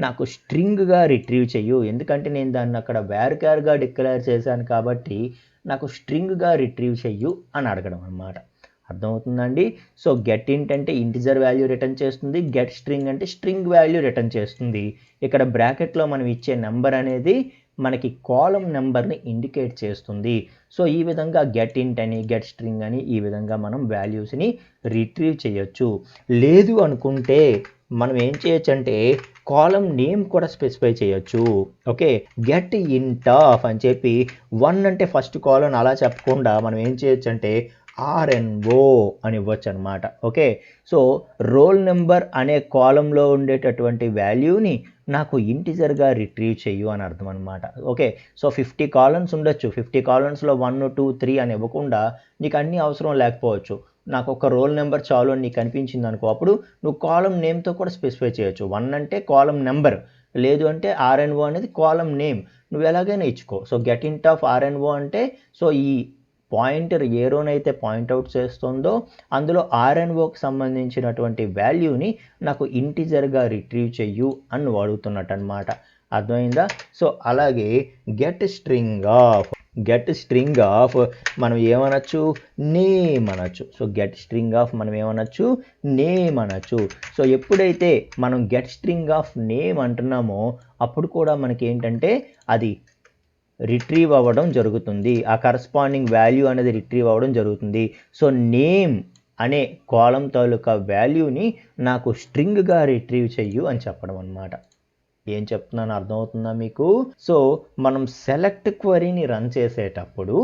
నాకు స్ట్రింగ్గా రిట్రీవ్ చెయ్యు. ఎందుకంటే నేను దాన్ని అక్కడ వేర్కేర్గా డిక్లేర్ చేశాను కాబట్టి నాకు స్ట్రింగ్గా రిట్రీవ్ చెయ్యు అని అడగడం అనమాట. అర్థమవుతుందండి? సో గెట్ ఇంట్ అంటే ఇంటిజర్ వాల్యూ రిటర్న్ చేస్తుంది, గెట్ స్ట్రింగ్ అంటే స్ట్రింగ్ వాల్యూ రిటర్న్ చేస్తుంది. ఇక్కడ బ్రాకెట్లో మనం ఇచ్చే నెంబర్ అనేది మనకి కాలం నెంబర్ని ఇండికేట్ చేస్తుంది. సో ఈ విధంగా గెట్ ఇంట్ అని గెట్ స్ట్రింగ్ అని ఈ విధంగా మనం వాల్యూస్ని రిట్రీవ్ చేయొచ్చు. లేదు అనుకుంటే మనం ఏం చేయొచ్చు అంటే కాలం నేమ్ కూడా స్పెసిఫై చేయొచ్చు. ఓకే, గెట్ ఇంట్ ఆఫ్ అని చెప్పి 1 అంటే ఫస్ట్ కాలం అలా చెప్పకుండా మనం ఏం చేయొచ్చు అంటే RNO అని ఇవ్వచ్చు అనమాట. ఓకే, సో రోల్ నెంబర్ అనే కాలంలో ఉండేటటువంటి వాల్యూని నాకు ఇంటిజర్గా రిట్రీవ్ చెయ్యు అని అర్థం అనమాట. ఓకే, సో 50 కాలమ్స్ ఉండొచ్చు, 50 కాలమ్స్లో 1, 2, 3 అని ఇవ్వకుండా నీకు అన్నీ అవసరం లేకపోవచ్చు, నాకు ఒక రోల్ నెంబర్ చాలు అని నీకు అనిపించింది అనుకో, అప్పుడు నువ్వు కాలం నేమ్తో కూడా స్పెసిఫై చేయొచ్చు. 1 అంటే కాలం నెంబర్, లేదు అంటే RNO అనేది కాలం నేమ్, నువ్వు ఎలాగైనా ఇచ్చుకో. So get int of RNO అంటే సో ఈ పాయింటర్ ఏ రోనైతే పాయింట్అవుట్ చేస్తుందో అందులో RNOకి సంబంధించినటువంటి వాల్యూని నాకు ఇంటిజర్గా రిట్రీవ్ చెయ్యు అని నువ్వు అడుగుతున్నట్టు అనమాట. అర్థమైందా? సో అలాగే గెట్ స్ట్రింగ్ ఆఫ్ మనం ఏమనొచ్చు? నేమ్ అనొచ్చు. సో గెట్ స్ట్రింగ్ ఆఫ్ మనం ఏమనొచ్చు? నేమ్ అనొచ్చు. సో ఎప్పుడైతే మనం గెట్ స్ట్రింగ్ ఆఫ్ నేమ్ అంటున్నామో అప్పుడు కూడా మనకి ఏంటంటే అది రిట్రీవ్ అవ్వడం జరుగుతుంది, ఆ కరస్పాండింగ్ వాల్యూ అనేది రిట్రీవ్ అవ్వడం జరుగుతుంది. సో నేమ్ అనే కాలం తాలూకా వాల్యూని నాకు స్ట్రింగ్గా రిట్రీవ్ చెయ్యు అని చెప్పడం అనమాట. ఏం చెప్తున్నాను అర్థమవుతుందా మీకు? సో మనం సెలెక్ట్ క్వరీని రన్ చేసేటప్పుడు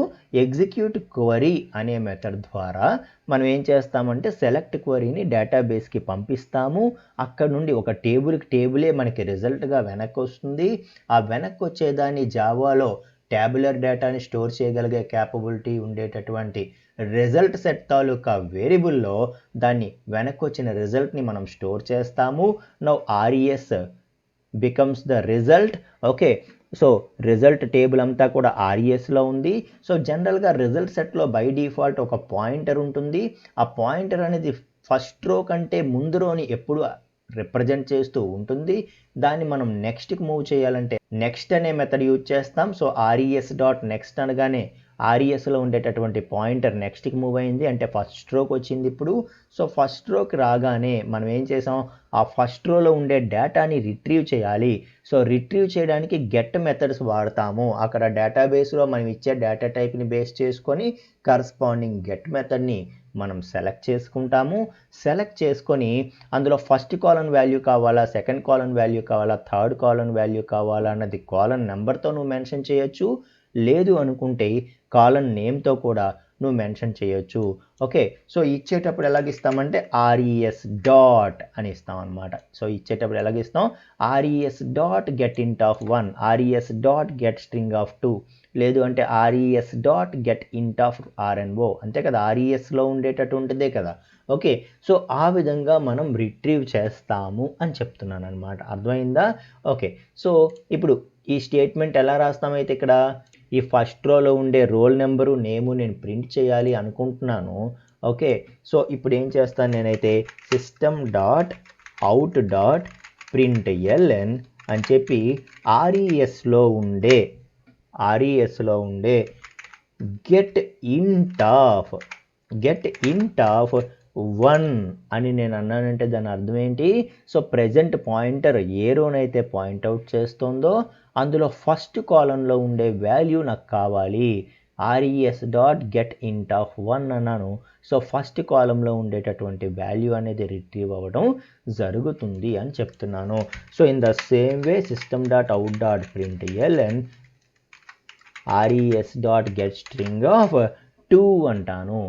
ఎగ్జిక్యూట్ క్వరీ అనే మెథడ్ ద్వారా మనం ఏం చేస్తామంటే సెలెక్ట్ క్వరీని డేటాబేస్కి పంపిస్తాము. అక్కడ నుండి ఒక టేబులే మనకి రిజల్ట్గా వెనక్కి వస్తుంది. ఆ వెనక్కి వచ్చేదాన్ని జావాలో ట్యాబులర్ డేటాని స్టోర్ చేయగలిగే క్యాపబిలిటీ ఉండేటటువంటి రిజల్ట్ సెట్ తాలూకా వేరియబుల్లో దాన్ని వెనక్కి వచ్చిన రిజల్ట్ని మనం స్టోర్ చేస్తాము. Now RES becomes the result. Okay, so result table అంతా కూడా RESలో ఉంది. సో జనరల్గా రిజల్ట్ సెట్లో బై డిఫాల్ట్ ఒక పాయింటర్ ఉంటుంది. ఆ పాయింటర్ అనేది ఫస్ట్ రో కంటే ముందు రోని ఎప్పుడు రిప్రజెంట్ చేస్తూ ఉంటుంది. దాన్ని మనం నెక్స్ట్కి మూవ్ చేయాలంటే నెక్స్ట్ అనే మెథడ్ యూజ్ చేస్తాం. సో RES.next అనగానే RESలో ఉండేటటువంటి పాయింటర్ నెక్స్ట్కి మూవ్ అయింది, అంటే ఫస్ట్ రోకి వచ్చింది ఇప్పుడు. సో ఫస్ట్ రోకి రాగానే మనం ఏం చేసాం, ఆ ఫస్ట్ రోలో ఉండే డేటాని రిట్రీవ్ చేయాలి. సో రిట్రీవ్ చేయడానికి గెట్ మెథడ్స్ వాడతాము. అక్కడ డేటాబేస్లో మనం ఇచ్చే డేటా టైప్ని బేస్ చేసుకొని కరస్పాండింగ్ గెట్ మెథడ్ని మనం సెలెక్ట్ చేసుకుంటాము. సెలెక్ట్ చేసుకొని అందులో ఫస్ట్ కాలన్ వాల్యూ కావాలా, సెకండ్ కాలన్ వాల్యూ కావాలా, థర్డ్ కాలన్ వాల్యూ కావాలా అన్నది కాలన్ నెంబర్తో నువ్వు మెన్షన్ చేయొచ్చు. లేదు అనుకుంటే కాలన్ నేమ్తో కూడా నువ్వు మెన్షన్ చేయొచ్చు. ఓకే, సో ఇచ్చేటప్పుడు ఎలాగిస్తామంటే RES డాట్ అని ఇస్తాం అనమాట. సో ఇచ్చేటప్పుడు ఎలాగిస్తాం? RES dot get int of 1, RES dot get string of 2, లేదు అంటే RES dot get int of RNO, అంతే కదా, RESలో ఉండేటటువంటిదే కదా. ఓకే, సో ఆ విధంగా మనం రిట్రీవ్ చేస్తాము అని చెప్తున్నాను అనమాట. అర్థమైందా? ఓకే, సో ఇప్పుడు ఈ స్టేట్మెంట్ ఎలా రాస్తామైతే ఇక్కడ ఈ ఫస్ట్ రోలో ఉండే రోల్ నెంబరు నేము నేను ప్రింట్ చేయాలి అనుకుంటున్నాను. ఓకే, సో ఇప్పుడు ఏం చేస్తాను నేనైతే system.out.println అని చెప్పి RESలో ఉండే గెట్ ఇంట్ ఆఫ్ 1 అని నేను అన్నానంటే దాని అర్థం ఏంటి? సో ప్రెజెంట్ పాయింటర్ ఏ రోనైతే పాయింట్అవుట్ చేస్తుందో అందులో ఫస్ట్ కాలంలో ఉండే వాల్యూ నాకు కావాలి. RES.getInt of 1 అన్నాను. సో ఫస్ట్ కాలంలో ఉండేటటువంటి వాల్యూ అనేది రిట్రీవ్ అవ్వడం జరుగుతుంది అని చెప్తున్నాను. So in the same way system.out.println RES.getString of 2 అంటాను.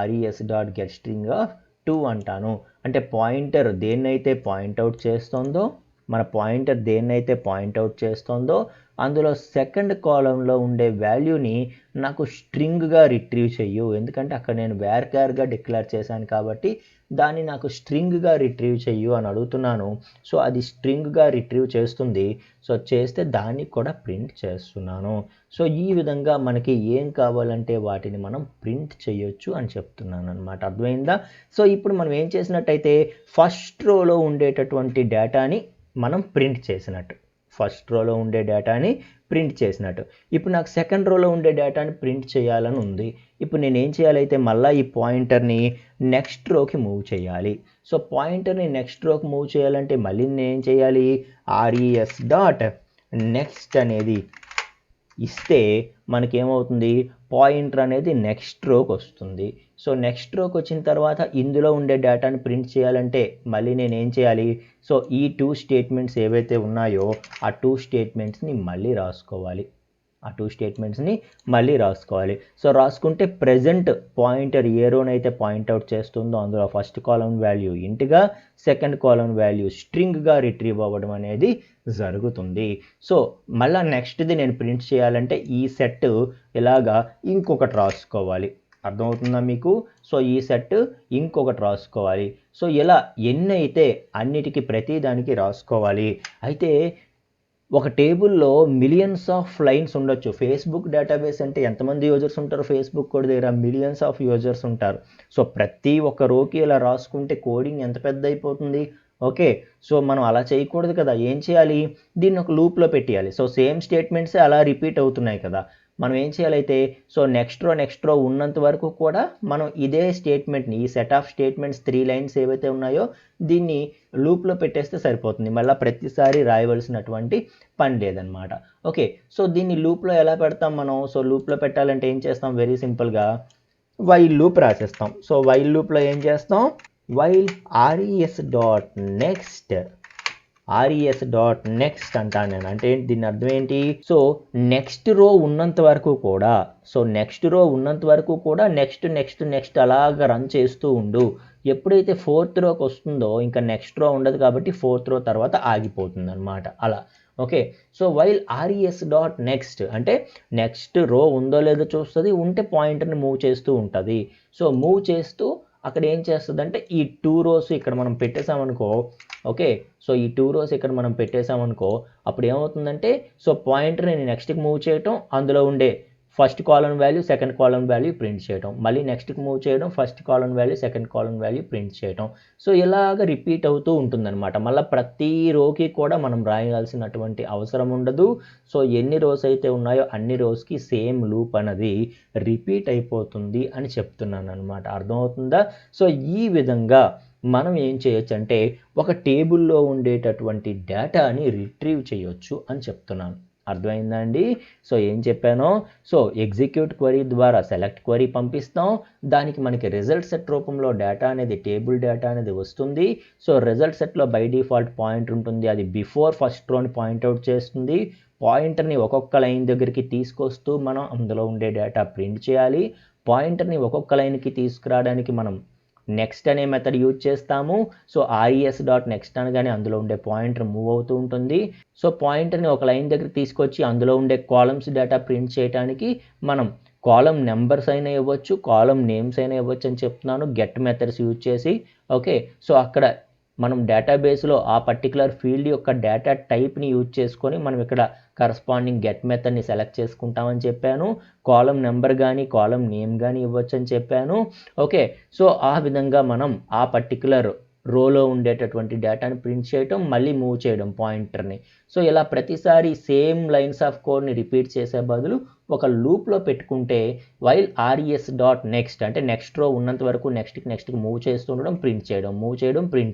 RES.getString of 2 అంటాను. అంటే పాయింటర్ దేన్నైతే పాయింట్అవుట్ చేస్తుందో మన పాయింటర్ దేన్నైతే పాయింట్అవుట్ చేస్తుందో అందులో సెకండ్ కాలంలో ఉండే వాల్యూని నాకు స్ట్రింగ్గా రిట్రీవ్ చెయ్యు. ఎందుకంటే అక్కడ నేను వేర్క్యార్గా డిక్లేర్ చేశాను కాబట్టి దాన్ని నాకు స్ట్రింగ్గా రిట్రీవ్ చెయ్యు అని అడుగుతున్నాను. సో అది స్ట్రింగ్గా రిట్రీవ్ చేస్తుంది. సో చేస్తే దాన్ని కూడా ప్రింట్ చేస్తున్నాను. సో ఈ విధంగా మనకి ఏం కావాలంటే వాటిని మనం ప్రింట్ చేయొచ్చు అని చెప్తున్నాను అనమాట. అర్థమైందా? సో ఇప్పుడు మనం ఏం చేసినట్టయితే ఫస్ట్ రోలో ఉండేటటువంటి డేటాని మనం ప్రింట్ చేసినట్టు, ఫస్ట్ రోలో ఉండే డేటాని ప్రింట్ చేసినట్టు. ఇప్పుడు నాకు సెకండ్ రోలో ఉండే డేటాని ప్రింట్ చేయాలని ఉంది. ఇప్పుడు నేను ఏం చేయాలైతే మళ్ళీ ఈ పాయింటర్ని నెక్స్ట్ రోకి మూవ్ చేయాలి. సో పాయింటర్ని నెక్స్ట్ రోకి మూవ్ చేయాలంటే మళ్ళీ నేను ఏం చేయాలి, res డాట్ నెక్స్ట్ అనేది ఇస్తే మనకేమవుతుంది, పాయింటర్ అనేది నెక్స్ట్ రోకి వస్తుంది. సో నెక్స్ట్ రోకి వచ్చిన తర్వాత ఇందులో ఉండే డేటాని ప్రింట్ చేయాలంటే మళ్ళీ నేను ఏం చేయాలి, సో ఈ 2 స్టేట్మెంట్స్ ఏవైతే ఉన్నాయో ఆ 2 స్టేట్మెంట్స్ని మళ్ళీ రాసుకోవాలి. సో రాసుకుంటే ప్రజెంట్ పాయింటర్ ఏ రోనైతే పాయింట్అవుట్ చేస్తుందో అందులో ఫస్ట్ కాలం వాల్యూ ఇంట్గా, సెకండ్ కాలం వాల్యూ స్ట్రింగ్గా రిట్రీవ్ అవ్వడం అనేది జరుగుతుంది. సో మళ్ళీ నెక్స్ట్ది నేను ప్రింట్ చేయాలంటే ఈ సెట్ ఇలాగా ఇంకొకటి రాసుకోవాలి. అర్థమవుతుందా మీకు? సో ఈ సెట్ ఇంకొకటి రాసుకోవాలి. సో ఇలా ఎన్ని అయితే అన్నిటికీ ప్రతి దానికి రాసుకోవాలి. అయితే ఒక టేబుల్లో మిలియన్స్ ఆఫ్ లైన్స్ ఉండొచ్చు. ఫేస్బుక్ డేటాబేస్ అంటే ఎంతమంది యూజర్స్ ఉంటారు? ఫేస్బుక్ కోడ్ దగ్గర మిలియన్స్ ఆఫ్ యూజర్స్ ఉంటారు. సో ప్రతి ఒక్క రోకి ఇలా రాసుకుంటే కోడింగ్ ఎంత పెద్ద అయిపోతుంది. ఓకే, సో మనం అలా చేయకూడదు కదా. ఏం చేయాలి, దీన్ని ఒక లూప్లో పెట్టేయాలి. సో సేమ్ స్టేట్మెంట్సే అలా రిపీట్ అవుతున్నాయి కదా. మనం ఏం చేయాలైతే సో నెక్స్ట్ రో ఉన్నంత వరకు కూడా మనం ఇదే స్టేట్మెంట్ని, ఈ సెట్ ఆఫ్ స్టేట్మెంట్స్ 3 లైన్స్ ఏవైతే ఉన్నాయో దీన్ని లూప్లో పెట్టేస్తే సరిపోతుంది. మళ్ళీ ప్రతిసారి రాయవలసినటువంటి పని లేదనమాట. ఓకే, సో దీన్ని లూప్లో ఎలా పెడతాం మనం? సో లూప్లో పెట్టాలంటే ఏం చేస్తాం, వెరీ సింపుల్గా వైల్ లూప్ రాసేస్తాం. సో వైల్ లూప్లో ఏం చేస్తాం, వైల్ res డాట్ నెక్స్ట్ అంటాను నేను. అంటే దీని అర్థం ఏంటి, సో నెక్స్ట్ రో ఉన్నంత వరకు కూడా, నెక్స్ట్ అలాగా రన్ చేస్తూ ఉండు. ఎప్పుడైతే 4th రోకి వస్తుందో ఇంకా నెక్స్ట్ రో ఉండదు కాబట్టి 4th రో తర్వాత ఆగిపోతుంది అనమాట. అలా okay. So while res dot next అంటే నెక్స్ట్ రో ఉందో లేదో చూస్తుంది, ఉంటే పాయింటర్ని మూవ్ చేస్తూ ఉంటుంది. సో మూవ్ చేస్తూ అక్కడ ఏం చేస్తుందంటే ఈ 2 రోస్ ఇక్కడ మనం పెట్టేసామనుకో, ఓకే, సో ఈ 2 రోస్ ఇక్కడ మనం పెట్టేసామనుకో అప్పుడు ఏమవుతుందంటే సో పాయింటర్ని నెక్స్ట్కి మూవ్ చేయటం, అందులో ఉండే first column value second column value print చేయడం, మళ్ళీ నెక్స్ట్కి మూవ్ చేయడం, first column value second column value print చేయడం. సో ఇలాగ రిపీట్ అవుతూ ఉంటుందన్నమాట. మళ్ళీ ప్రతి రోకి కూడా మనం రాయాల్సినటువంటి అవసరం ఉండదు. సో ఎన్ని రోస్ అయితే ఉన్నాయో అన్ని రోస్కి సేమ్ లూప్ అనేది రిపీట్ అయిపోతుంది అని చెప్తున్నాను అనమాట. అర్థమవుతుందా? సో ఈ విధంగా మనం ఏం చేయొచ్చు అంటే ఒక టేబుల్లో ఉండేటటువంటి డేటాని రిట్రీవ్ చేయొచ్చు అని చెప్తున్నాను. అర్థమైందా అండి? సో ఏం చెప్పానో, సో ఎగ్జిక్యూట్ క్వరీ ద్వారా సెలెక్ట్ క్వరీ పంపిస్తాం, దానికి మనకి రిజల్ట్ సెట్ రూపంలో డేటా అనేది, టేబుల్ డేటా అనేది వస్తుంది. సో రిజల్ట్ సెట్లో బై డిఫాల్ట్ పాయింట్ ఉంటుంది, అది బిఫోర్ ఫస్ట్ రోని పాయింట్అవుట్ చేస్తుంది. పాయింటర్ని ఒక్కొక్క లైన్ దగ్గరికి తీసుకొస్తూ మనం అందులో ఉండే డేటా ప్రింట్ చేయాలి. పాయింటర్ని ఒక్కొక్క లైన్కి తీసుకురావడానికి మనం నెక్స్ట్ అనే మెథడ్ యూజ్ చేస్తాము. సో res డాట్ నెక్స్ట్ అనగానే అందులో ఉండే పాయింటర్ మూవ్ అవుతూ ఉంటుంది. సో పాయింటర్ని ఒక లైన్ దగ్గర తీసుకొచ్చి అందులో ఉండే కాలమ్స్ డేటా ప్రింట్ చేయడానికి మనం కాలం నెంబర్స్ అయినా ఇవ్వచ్చు, కాలం నేమ్స్ అయినా ఇవ్వచ్చు అని చెప్తున్నాను గెట్ మెథడ్స్ యూజ్ చేసి. ఓకే, సో అక్కడ మనం డేటాబేస్లో ఆ పర్టికులర్ ఫీల్డ్ యొక్క డేటా టైప్ని యూజ్ చేసుకొని మనం ఇక్కడ కరస్పాండింగ్ గెట్ మెథడ్ని సెలెక్ట్ చేసుకుంటామని చెప్పాను. కాలం నెంబర్ కానీ కాలం నేమ్ కానీ ఇవ్వచ్చు అని చెప్పాను. ఓకే, సో ఆ విధంగా మనం ఆ పర్టికులర్ రోలో ఉండేటటువంటి డేటాని ప్రింట్ చేయడం, మళ్ళీ మూవ్ చేయడం పాయింటర్ని. సో ఇలా ప్రతిసారి సేమ్ లైన్స్ ఆఫ్ కోడ్ని రిపీట్ చేసే బదులు ఒక లూప్లో పెట్టుకుంటే వైల్ res డాట్ నెక్స్ట్ అంటే నెక్స్ట్ రో ఉన్నంత వరకు నెక్స్ట్కి మూవ్ చేస్తుండడం, ప్రింట్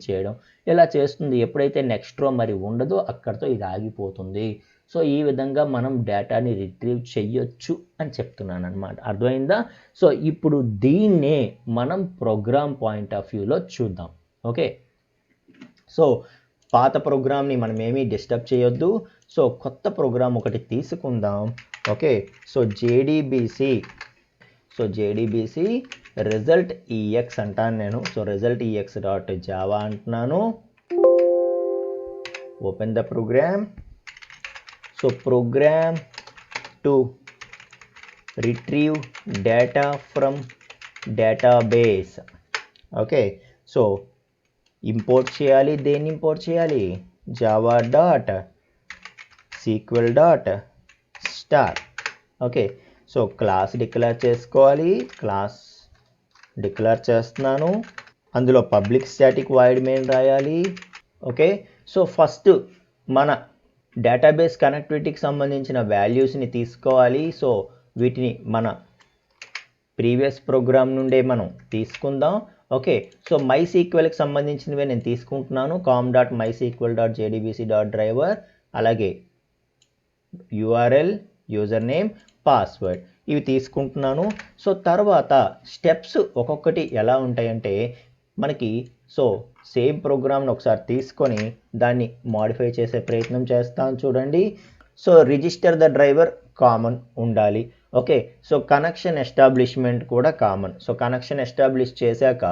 చేయడం ఇలా చేస్తుంది. ఎప్పుడైతే నెక్స్ట్ రో మరి ఉండదో అక్కడితో ఇది ఆగిపోతుంది. సో ఈ విధంగా మనం డేటాని రిట్రీవ్ చెయ్యొచ్చు అని చెప్తున్నాను అనమాట. అర్థమైందా? సో ఇప్పుడు దీన్నే మనం ప్రోగ్రామ్ పాయింట్ ఆఫ్ వ్యూలో చూద్దాం. ఓకే, సో పాత ప్రోగ్రామ్ని మనం ఏమీ డిస్టర్బ్ చేయొద్దు. సో కొత్త ప్రోగ్రామ్ ఒకటి తీసుకుందాం. Okay, so JDBC result ex అంటాను నేను. So result ex dot Java అంటున్నాను. open the program. So program to retrieve data from database. Okay, so import చేయాలి, దేన్ని ఇంపోర్ట్ చేయాలి, java dot sql dot star. Okay, so class declare చేసుకోవాలి, క్లాస్ డిక్లేర్ చేస్తున్నాను, అందులో పబ్లిక్ స్టాటిక్ వాయిడ్ మెయిన్ రాయాలి. ఓకే, సో ఫస్ట్ మన డేటాబేస్ కనెక్టివిటీకి సంబంధించిన వాల్యూస్ని తీసుకోవాలి. సో వీటిని మన ప్రీవియస్ ప్రోగ్రామ్ నుండే మనం తీసుకుందాం. ఓకే, సో MySQLకి సంబంధించినవే నేను తీసుకుంటున్నాను, com.mysql.jdbc.driver, అలాగే URL, యూజర్ నేమ్, పాస్వర్డ్ ఇవి తీసుకుంటున్నాను. సో తర్వాత స్టెప్స్ ఒక్కొక్కటి ఎలా ఉంటాయంటే మనకి సో సేమ్ ప్రోగ్రామ్ని ఒకసారి తీసుకొని దాన్ని మాడిఫై చేసే ప్రయత్నం చేస్తాను చూడండి. So register the driver common ఉండాలి. ఓకే, సో కనెక్షన్ ఎస్టాబ్లిష్మెంట్ కూడా కామన్. సో కనెక్షన్ ఎస్టాబ్లిష్ చేశాక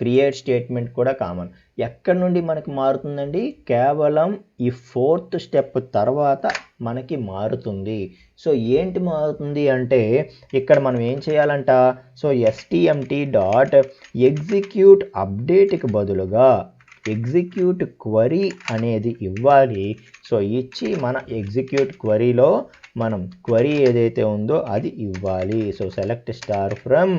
క్రియేట్ స్టేట్మెంట్ కూడా కామన్. ఎక్కడి నుండి మనకి మారుతుందండి, కేవలం ఈ 4th స్టెప్ తర్వాత మనకి మారుతుంది. సో ఏంటి మారుతుంది అంటే ఇక్కడ మనం ఏం చేయాలంట, సో stmt డాట్ ఎగ్జిక్యూట్ అప్డేట్కి బదులుగా ఎగ్జిక్యూట్ క్వరీ అనేది ఇవ్వాలి. సో ఇచ్చి మన ఎగ్జిక్యూట్ క్వరీలో మనం క్వరీ ఏదైతే ఉందో అది ఇవ్వాలి. So select star from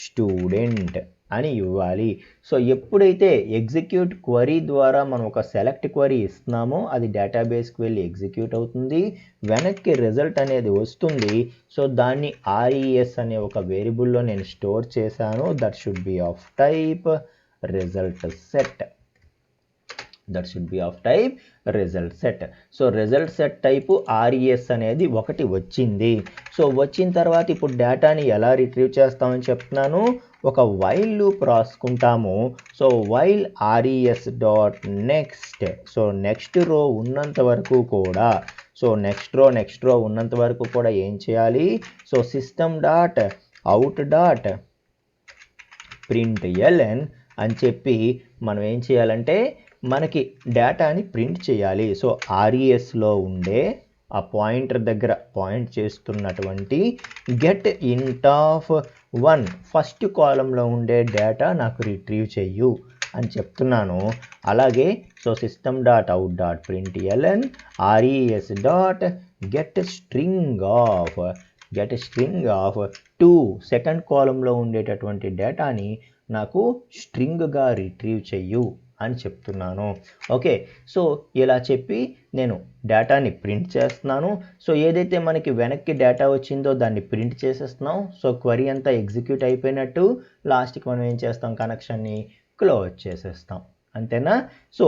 student అని ఇవ్వాలి. సో ఎప్పుడైతే ఎగ్జిక్యూట్ క్వరీ ద్వారా మనం ఒక సెలెక్ట్ క్వరీ ఇస్తున్నామో అది డేటాబేస్కి వెళ్ళి ఎగ్జిక్యూట్ అవుతుంది, వెనక్కి రిజల్ట్ అనేది వస్తుంది. సో దాన్ని RES అనే ఒక వేరియబుల్లో నేను స్టోర్ చేశాను. That should be of type result set. That should be of type result set. So result set type RES అనేది ఒకటి వచ్చింది. సో వచ్చిన తర్వాత ఇప్పుడు డేటాని ఎలా రిట్రీవ్ చేస్తామని చెప్తున్నాను. ఒక వైల్ లూప్ రాసుకుంటాము. So while RES dot next. So next row ఉన్నంత వరకు కూడా నెక్స్ట్ రో ఉన్నంత వరకు కూడా ఏం చేయాలి, so system dot out dot println అని చెప్పి మనం ఏం చేయాలంటే మనకి డేటాని ప్రింట్ చేయాలి. సో RESలో ఉండే ఆ పాయింటర్ దగ్గర పాయింట్ చేస్తున్నటువంటి గెట్ ఇంట్ ఆఫ్ 1 ఫస్ట్ కాలంలో ఉండే డేటా నాకు రిట్రీవ్ చెయ్యు అని చెప్తున్నాను. అలాగే so system dot out dot println RES dot get string of 2 second కాలంలో ఉండేటటువంటి డేటాని నాకు స్ట్రింగ్గా రిట్రీవ్ చెయ్యు అని చెప్తున్నాను. ఓకే, సో ఇలా చెప్పి నేను డేటాని ప్రింట్ చేస్తున్నాను. సో ఏదైతే మనకి వెనక్కి డేటా వచ్చిందో దాన్ని ప్రింట్ చేసేస్తున్నాం. సో క్వరీ అంతా ఎగ్జిక్యూట్ అయిపోయినట్టు, లాస్ట్కి మనం ఏం చేస్తాం, కనెక్షన్ని క్లోజ్ చేసేస్తాం. అంతేనా? సో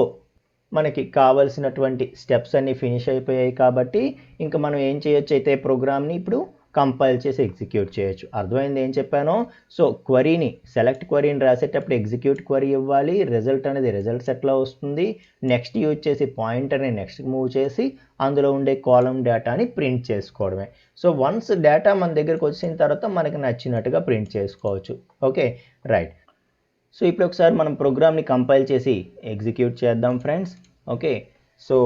మనకి కావాల్సినటువంటి స్టెప్స్ అన్నీ ఫినిష్ అయిపోయాయి కాబట్టి ఇంకా మనం ఏం చేయొచ్చు అయితే ప్రోగ్రామ్ని ఇప్పుడు కంపైల్ చేసి ఎగ్జిక్యూట్ చేయొచ్చు. అర్థమైంది ఏం చెప్పానో? సో క్వరీని సెలెక్ట్ క్వరీని రాసేటప్పుడు ఎగ్జిక్యూట్ క్వరీ ఇవ్వాలి, రిజల్ట్ అనేది రిజల్ట్ సెట్లో వస్తుంది, నెక్స్ట్ యూజ్ చేసి పాయింటర్ని నెక్స్ట్ మూవ్ చేసి అందులో ఉండే కాలం డేటాని ప్రింట్ చేసుకోవడమే. సో వన్స్ డేటా మన దగ్గరకు వచ్చిన తర్వాత మనకి నచ్చినట్టుగా ప్రింట్ చేసుకోవచ్చు. Okay, right. సో ఇప్పుడు ఒకసారి మనం ప్రోగ్రామ్ని కంపైల్ చేసి ఎగ్జిక్యూట్ చేద్దాం ఫ్రెండ్స్. ఓకే, సో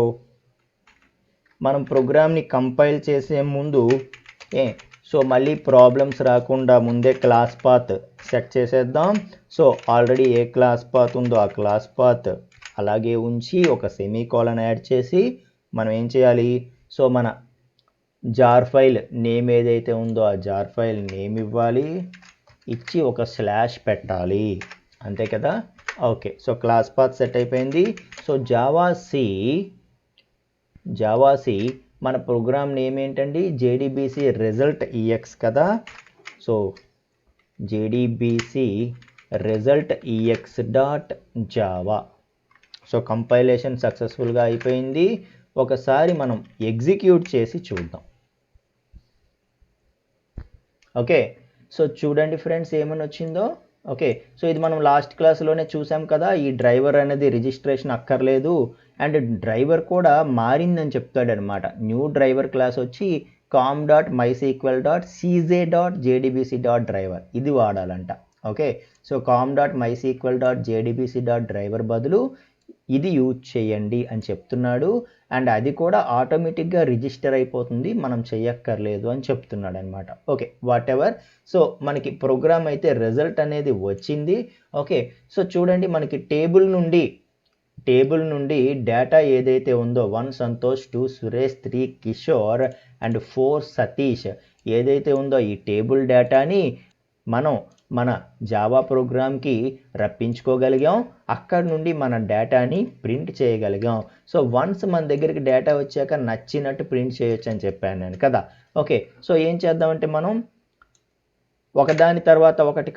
మనం ప్రోగ్రామ్ని కంపైల్ చేసే ముందు సో మళ్ళీ ప్రాబ్లమ్స్ రాకుండా ముందే క్లాస్ పాత్ సెట్ చేసేద్దాం. సో ఆల్రెడీ ఏ క్లాస్ పాత్ ఉందో ఆ క్లాస్ పాత్ అలాగే ఉంచి ఒక సెమీకోలన్ యాడ్ చేసి మనం ఏం చేయాలి, సో మన జార్ ఫైల్ నేమ్ ఏదైతే ఉందో ఆ జార్ ఫైల్ నేమ్ ఇవ్వాలి, ఇచ్చి ఒక స్లాష్ పెట్టాలి, అంతే కదా. Okay, so class path set అయిపోయింది. సో జావా సి మన ప్రోగ్రామ్ నేమ్ ఏంటండి, JDBC రిజల్ట్ EX కదా. So JDBC result EX dot Java. So compilation సక్సెస్ఫుల్గా అయిపోయింది. ఒకసారి మనం ఎగ్జిక్యూట్ చేసి చూద్దాం. ఓకే, సో చూడండి ఫ్రెండ్స్ ఏమని వచ్చిందో. ఓకే, సో ఇది మనం లాస్ట్ క్లాస్లోనే చూసాం కదా, ఈ డ్రైవర్ అనేది రిజిస్ట్రేషన్ అక్కర్లేదు అండ్ డ్రైవర్ కూడా మారిందని చెప్తాడనమాట. న్యూ డ్రైవర్ క్లాస్ వచ్చి com.mysql.cj.jdbc.driver ఇది వాడాలంట. ఓకే, సో com.mysql.jdbc.driver బదులు ఇది యూజ్ చేయండి అని చెప్తున్నాడు. అండ్ అది కూడా ఆటోమేటిక్గా రిజిస్టర్ అయిపోతుంది, మనం చెయ్యక్కర్లేదు అని చెప్తున్నాడు అనమాట. Okay, what ever. సో మనకి ప్రోగ్రామ్ అయితే రిజల్ట్ అనేది వచ్చింది. ఓకే, సో చూడండి మనకి టేబుల్ నుండి డేటా ఏదైతే ఉందో 1 సంతోష్, 2 సురేష్, 3 కిషోర్ అండ్ 4 సతీష్ ఏదైతే ఉందో ఈ టేబుల్ డేటాని మనం మన జావా ప్రోగ్రామ్కి రప్పించుకోగలిగాం. అక్కడ నుండి మన డేటాని ప్రింట్ చేయగలిగాం. సో వన్స్ మన దగ్గరికి డేటా వచ్చాక నచ్చినట్టు ప్రింట్ చేయొచ్చు అని చెప్పాను నేను కదా. ఓకే, సో ఏం చేద్దామంటే మనం ఒకదాని తర్వాత ఒకటి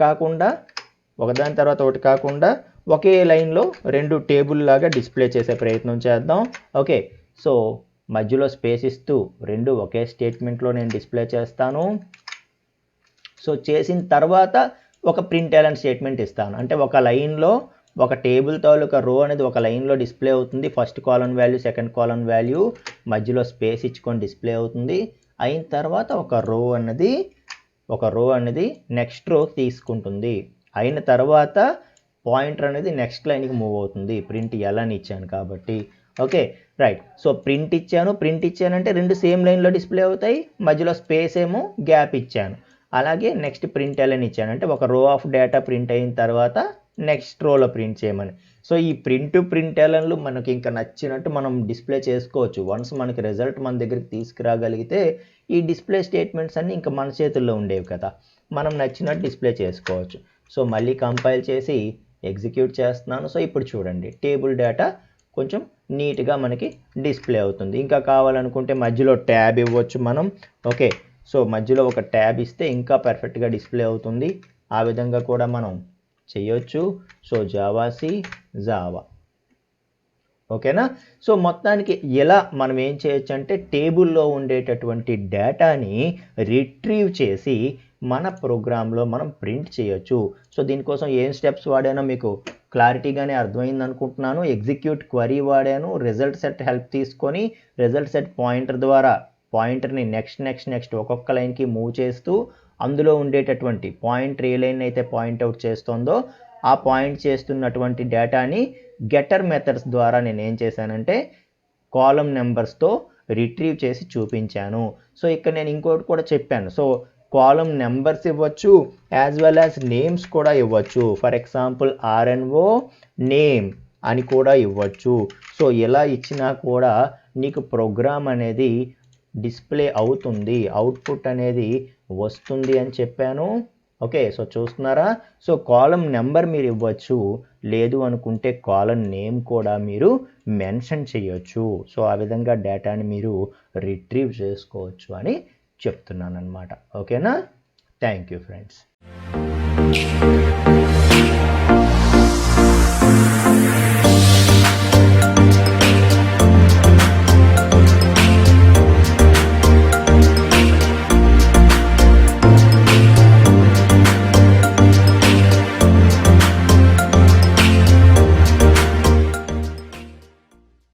కాకుండా ఒకే లైన్లో 2 టేబుల్ లాగా డిస్ప్లే చేసే ప్రయత్నం చేద్దాం. ఓకే, సో మధ్యలో స్పేస్ ఇస్తూ 2 ఒకే స్టేట్మెంట్లో నేను డిస్ప్లే చేస్తాను. సో చేసిన తర్వాత ఒక ప్రింట్ ఎలన్ స్టేట్మెంట్ ఇస్తాను. అంటే ఒక లైన్లో ఒక టేబుల్ తాలూకా రో అనేది ఒక లైన్లో డిస్ప్లే అవుతుంది. First column value, second column value, మధ్యలో స్పేస్ ఇచ్చుకొని డిస్ప్లే అవుతుంది. అయిన తర్వాత ఒక రో అనేది నెక్స్ట్ రో తీసుకుంటుంది. అయిన తర్వాత పాయింటర్ అనేది నెక్స్ట్ లైన్కి మూవ్ అవుతుంది. ప్రింట్ ఎలన్ ఇచ్చాను కాబట్టి. Okay, right. సో ప్రింట్ ఇచ్చానంటే 2 సేమ్ లైన్లో డిస్ప్లే అవుతాయి. మధ్యలో స్పేస్ ఏమో గ్యాప్ ఇచ్చాను. అలాగే నెక్స్ట్ ప్రింట్ ఎలన్ ఇచ్చాను, అంటే ఒక రో ఆఫ్ డేటా ప్రింట్ అయిన తర్వాత నెక్స్ట్ రోలో ప్రింట్ చేయమని. సో ఈ ప్రింట్ ఎలన్లు మనకి ఇంకా నచ్చినట్టు మనం డిస్ప్లే చేసుకోవచ్చు. వన్స్ మనకి రిజల్ట్ మన దగ్గరికి తీసుకురాగలిగితే ఈ డిస్ప్లే స్టేట్మెంట్స్ అన్నీ ఇంకా మన చేతుల్లో ఉండేవి కదా, మనం నచ్చినట్టు డిస్ప్లే చేసుకోవచ్చు. సో మళ్ళీ కంపైల్ చేసి ఎగ్జిక్యూట్ చేస్తున్నాను. సో ఇప్పుడు చూడండి టేబుల్ డేటా కొంచెం నీట్గా మనకి డిస్ప్లే అవుతుంది. ఇంకా కావాలనుకుంటే మధ్యలో ట్యాబ్ ఇవ్వచ్చు మనం. ఓకే, సో మధ్యలో ఒక ట్యాబ్ ఇస్తే ఇంకా పర్ఫెక్ట్గా డిస్ప్లే అవుతుంది. ఆ విధంగా కూడా మనం చేయొచ్చు. సో జావా ఓకేనా. సో మొత్తానికి ఎలా మనం ఏం చేయొచ్చు అంటే టేబుల్లో ఉండేటటువంటి డేటాని రిట్రీవ్ చేసి మన ప్రోగ్రాంలో మనం ప్రింట్ చేయొచ్చు. సో దీనికోసం ఏం స్టెప్స్ వాడానో మీకు క్లారిటీగానే అర్థమైంది అనుకుంటున్నాను. ఎగ్జిక్యూట్ క్వరీ వాడాను, రిజల్ట్ సెట్ హెల్ప్ తీసుకొని రిజల్ట్ సెట్ పాయింటర్ ద్వారా పాయింటర్ని నెక్స్ట్ ఒక్కొక్క లైన్కి మూవ్ చేస్తూ అందులో ఉండేటటువంటి పాయింటర్ ఏ లైన్ అయితే పాయింట్అవుట్ చేస్తుందో ఆ పాయింట్ చేస్తున్నటువంటి డేటాని గెటర్ మెథడ్స్ ద్వారా నేను ఏం చేశానంటే కాలమ్ నెంబర్స్తో రిట్రీవ్ చేసి చూపించాను. సో ఇక్కడ నేను ఇంకోటి కూడా చెప్పాను. సో కాలమ్ నెంబర్స్ ఇవ్వచ్చు, యాజ్ వెల్ యాజ్ నేమ్స్ కూడా ఇవ్వచ్చు. ఫర్ ఎగ్జాంపుల్ RNO నేమ్ అని కూడా ఇవ్వచ్చు. సో ఇలా ఇచ్చినా కూడా నీకు ప్రోగ్రామ్ అనేది డిస్ప్లే అవుతుంది, అవుట్పుట్ అనేది వస్తుంది అని చెప్పాను. ఓకే, సో చూస్తున్నారా. సో కాలమ్ నెంబర్ మీరు ఇవ్వచ్చు, లేదు అనుకుంటే కాలమ్ నేమ్ కూడా మీరు మెన్షన్ చేయొచ్చు. సో ఆ విధంగా డేటాని మీరు రిట్రీవ్ చేసుకోవచ్చు అని చెప్తున్నాను అనమాట. ఓకేనా. Thank you friends.